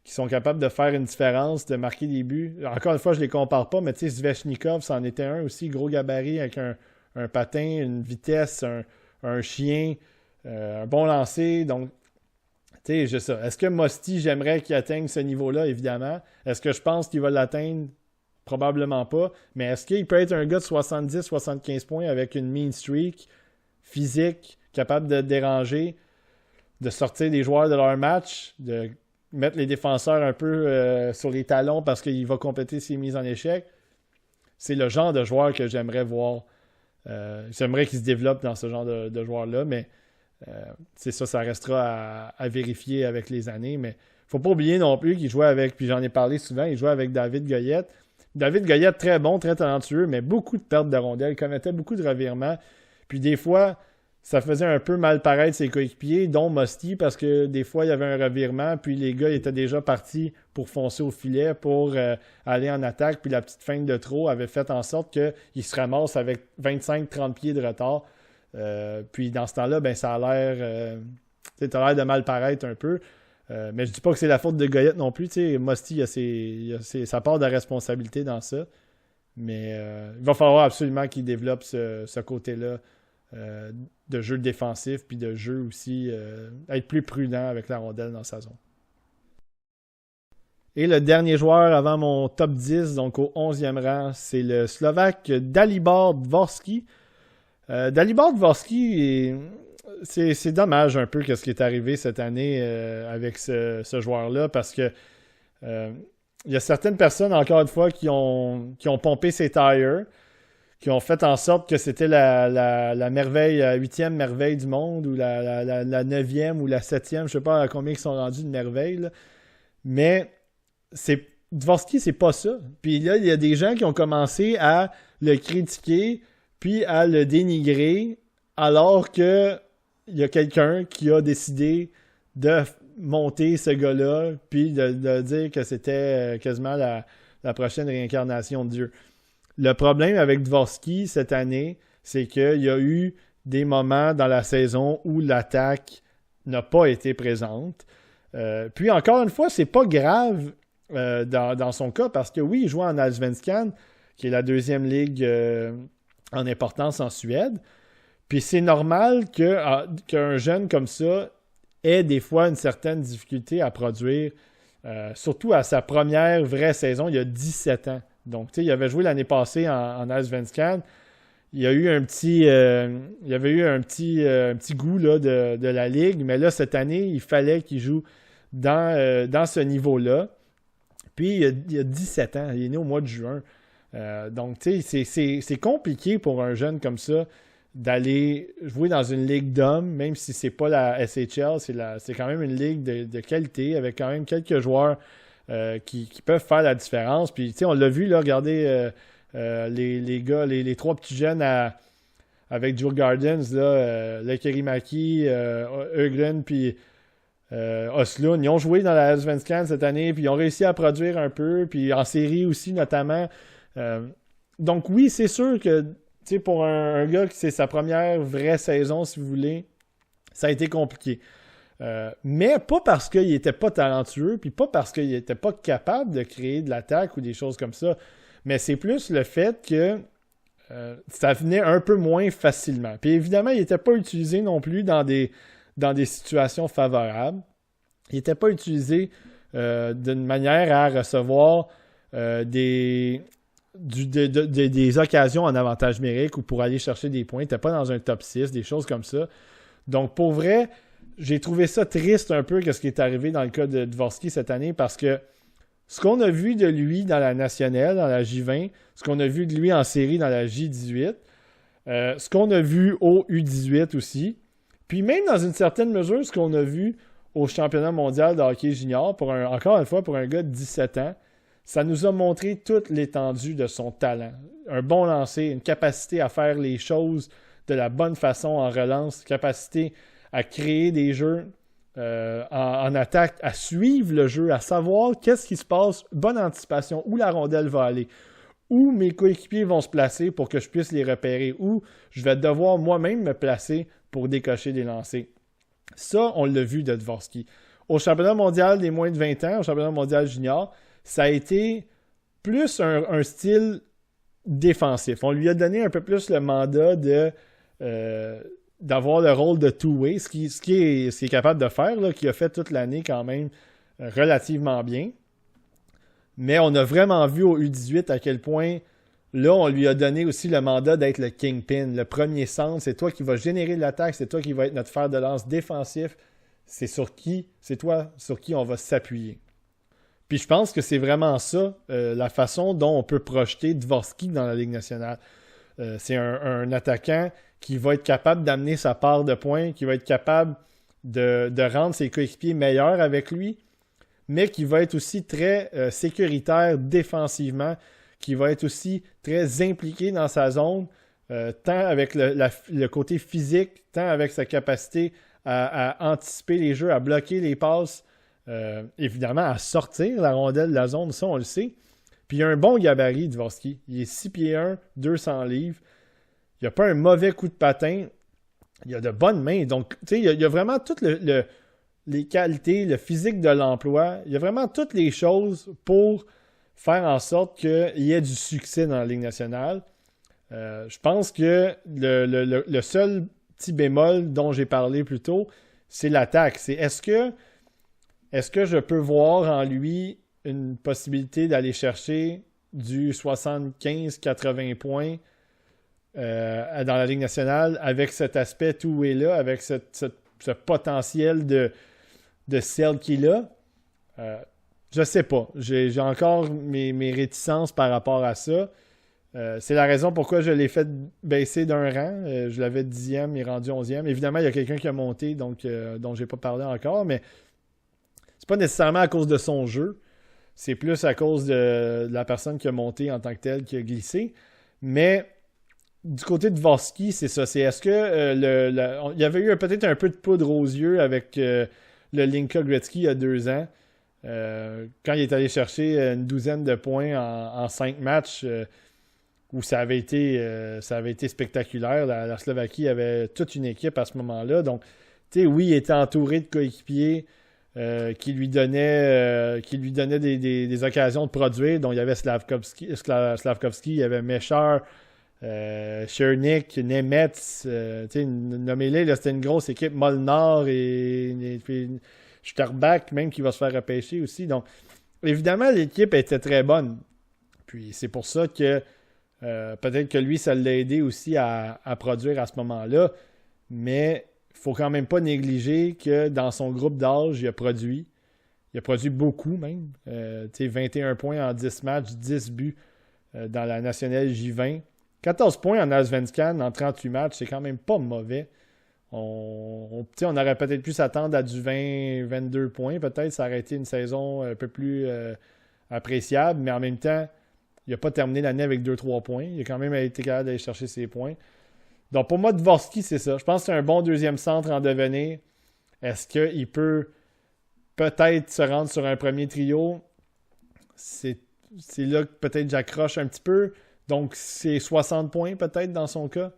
qui sont capables de faire une différence, de marquer des buts. Encore une fois, je ne les compare pas, mais tu sais, Svechnikov, c'en était un aussi, gros gabarit avec un patin, une vitesse, un chien, un bon lancer. Donc, tu sais, ça. Est-ce que Musty, j'aimerais qu'il atteigne ce niveau-là, évidemment? Est-ce que je pense qu'il va l'atteindre? Probablement pas. Mais est-ce qu'il peut être un gars de 70-75 points avec une mean streak, physique, capable de déranger, de sortir des joueurs de leur match, de mettre les défenseurs un peu sur les talons parce qu'il va compléter ses mises en échec? C'est le genre de joueur que j'aimerais voir. J'aimerais qu'il se développe dans ce genre de joueur-là, mais c'est ça restera à vérifier avec les années. Mais faut pas oublier non plus qu'il jouait avec, puis j'en ai parlé souvent, il jouait avec David Goyette. David Goyette, très bon, très talentueux, mais beaucoup de pertes de rondelles, il commettait beaucoup de revirements. Puis des fois, ça faisait un peu mal paraître ses coéquipiers, dont Musty, parce que des fois, il y avait un revirement, puis les gars étaient déjà partis pour foncer au filet, pour aller en attaque, puis la petite feinte de trop avait fait en sorte qu'ils se ramassent avec 25-30 pieds de retard. Puis dans ce temps-là, ben ça a l'air... t'as l'air de mal paraître un peu. Mais je dis pas que c'est la faute de Goyette non plus. Musty, il a sa part de responsabilité dans ça. Mais il va falloir absolument qu'il développe ce côté-là de jeu défensif, puis de jeu aussi, être plus prudent avec la rondelle dans sa zone. Et le dernier joueur avant mon top 10, donc au 11e rang, c'est le Slovaque Dalibor Dvorsky. Dalibor Dvorsky, c'est dommage un peu ce qui est arrivé cette année avec ce joueur-là, parce que il y a certaines personnes, encore une fois, qui ont pompé ses tires, qui ont fait en sorte que c'était la merveille, la 8e merveille du monde, ou la 9e ou la 7e, je ne sais pas à combien ils sont rendus de merveille, là. Mais Dvorsky, c'est pas ça. Puis là, il y a des gens qui ont commencé à le critiquer, puis à le dénigrer, alors que il y a quelqu'un qui a décidé de monter ce gars-là, puis de dire que c'était quasiment la prochaine réincarnation de Dieu. Le problème avec Dvorsky cette année, c'est qu'il y a eu des moments dans la saison où l'attaque n'a pas été présente. Puis encore une fois, c'est pas grave dans son cas parce que oui, il joue en Allsvenskan, qui est la deuxième ligue en importance en Suède. Puis c'est normal qu'un jeune comme ça ait des fois une certaine difficulté à produire, surtout à sa première vraie saison, il y a 17 ans. Donc, tu sais, il avait joué l'année passée en Allsvenskan. Il y a eu un petit, il avait eu un petit goût là, de la ligue, mais là, cette année, il fallait qu'il joue dans ce niveau-là. Puis, il a 17 ans. Il est né au mois de juin. Donc, tu sais, c'est compliqué pour un jeune comme ça d'aller jouer dans une ligue d'hommes, même si c'est pas la SHL, c'est quand même une ligue de qualité, avec quand même quelques joueurs qui peuvent faire la différence. Puis, tu sais, on l'a vu, là, regardez les gars, les trois petits jeunes avec Joe Gardens, là, Lekkerimäki, Ögren, puis Oslund, ils ont joué dans la Allsvenskan cette année, puis ils ont réussi à produire un peu, puis en série aussi, notamment. Donc oui, c'est sûr que pour un gars qui c'est sa première vraie saison, si vous voulez, ça a été compliqué. Mais pas parce qu'il n'était pas talentueux, puis pas parce qu'il n'était pas capable de créer de l'attaque ou des choses comme ça, mais c'est plus le fait que ça venait un peu moins facilement. Puis évidemment, il n'était pas utilisé non plus dans des situations favorables. Il n'était pas utilisé d'une manière à recevoir des occasions en avantage numérique ou pour aller chercher des points. Il n'était pas dans un top 6, des choses comme ça. Donc, pour vrai, j'ai trouvé ça triste un peu ce qui est arrivé dans le cas de Dvorsky cette année parce que ce qu'on a vu de lui dans la nationale, dans la J20, ce qu'on a vu de lui en série dans la J18, ce qu'on a vu au U18 aussi, puis même dans une certaine mesure, ce qu'on a vu au championnat mondial de hockey junior, encore une fois, pour un gars de 17 ans, ça nous a montré toute l'étendue de son talent. Un bon lancer, une capacité à faire les choses de la bonne façon en relance, capacité à créer des jeux en attaque, à suivre le jeu, à savoir qu'est-ce qui se passe, bonne anticipation, où la rondelle va aller, où mes coéquipiers vont se placer pour que je puisse les repérer, où je vais devoir moi-même me placer pour décocher des lancers. Ça, on l'a vu de Dvorsky. Au championnat mondial des moins de 20 ans, au championnat mondial junior, ça a été plus un style défensif. On lui a donné un peu plus le mandat d'avoir le rôle de two-way, ce qui est capable de faire, là, qu'il a fait toute l'année quand même relativement bien. Mais on a vraiment vu au U18 à quel point, là, on lui a donné aussi le mandat d'être le kingpin, le premier centre. C'est toi qui vas générer de l'attaque, c'est toi qui vas être notre fer de lance défensif. C'est toi sur qui on va s'appuyer. Puis je pense que c'est vraiment ça, la façon dont on peut projeter Dvorsky dans la Ligue nationale. C'est un attaquant qui va être capable d'amener sa part de points, qui va être capable de rendre ses coéquipiers meilleurs avec lui, mais qui va être aussi très sécuritaire défensivement, qui va être aussi très impliqué dans sa zone, tant avec le côté physique, tant avec sa capacité à anticiper les jeux, à bloquer les passes, évidemment à sortir la rondelle de la zone, ça on le sait. Puis il a un bon gabarit, Dvorsky. Il est 6 pieds 1, 200 livres. Il n'a pas un mauvais coup de patin. Il a de bonnes mains. Donc, tu sais, il y a vraiment toutes les qualités, le physique de l'emploi. Il y a vraiment toutes les choses pour faire en sorte qu'il y ait du succès dans la Ligue nationale. Je pense que le seul petit bémol dont j'ai parlé plus tôt, c'est l'attaque. C'est est-ce que je peux voir en lui une possibilité d'aller chercher du 75-80 points dans la Ligue nationale avec cet aspect two-way-là, avec ce potentiel de sell qu'il a? Je sais pas. J'ai encore mes réticences par rapport à ça. C'est la raison pourquoi je l'ai fait baisser d'un rang. Je l'avais 10e, il est rendu 11e. Évidemment, il y a quelqu'un qui a monté, dont je n'ai pas parlé encore, mais c'est pas nécessairement à cause de son jeu. C'est plus à cause de la personne qui a monté en tant que telle, qui a glissé. Mais du côté de Dvorsky, c'est ça. C'est est-ce que il y avait eu peut-être un peu de poudre aux yeux avec le Linka Gretzky il y a 2 ans, quand il est allé chercher une 12aine de points en 5 matchs, où ça avait été spectaculaire. La Slovaquie avait toute une équipe à ce moment-là. Donc, Tu sais, oui, il était entouré de coéquipiers qui lui donnaient des occasions de produire. Donc, il y avait Slavkovski, il y avait Mesher, Chernik, Nemetz, tu sais, nommez-les, là, c'était une grosse équipe. Molnar et puis Starbach, même qui va se faire repêcher aussi. Donc, évidemment, l'équipe était très bonne. Puis c'est pour ça que peut-être que lui, ça l'a aidé aussi à produire à ce moment-là. Mais il ne faut quand même pas négliger que dans son groupe d'âge, il a produit. Il a produit beaucoup même. Tu sais, 21 points en 10 matchs, 10 buts dans la nationale J20. 14 points en Allsvenskan en 38 matchs, c'est quand même pas mauvais. On aurait peut-être pu s'attendre à du 20-22 points, peut-être. Ça aurait été une saison un peu plus appréciable, mais en même temps, il n'a pas terminé l'année avec 2-3 points. Il a quand même été capable d'aller chercher ses points. Donc pour moi, Dvorsky, c'est ça. Je pense que c'est un bon deuxième centre en devenir. Est-ce qu'il peut peut-être se rendre sur un premier trio? C'est là que peut-être j'accroche un petit peu. Donc c'est 60 points peut-être dans son cas.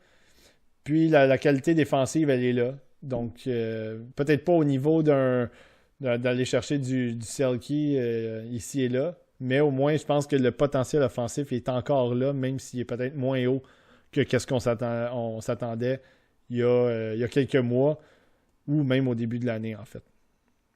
Puis la qualité défensive, elle est là. Donc peut-être pas au niveau d'aller chercher du Selke ici et là. Mais au moins, je pense que le potentiel offensif est encore là, même s'il est peut-être moins haut que qu'est-ce qu'on s'attendait il y a quelques mois ou même au début de l'année, en fait.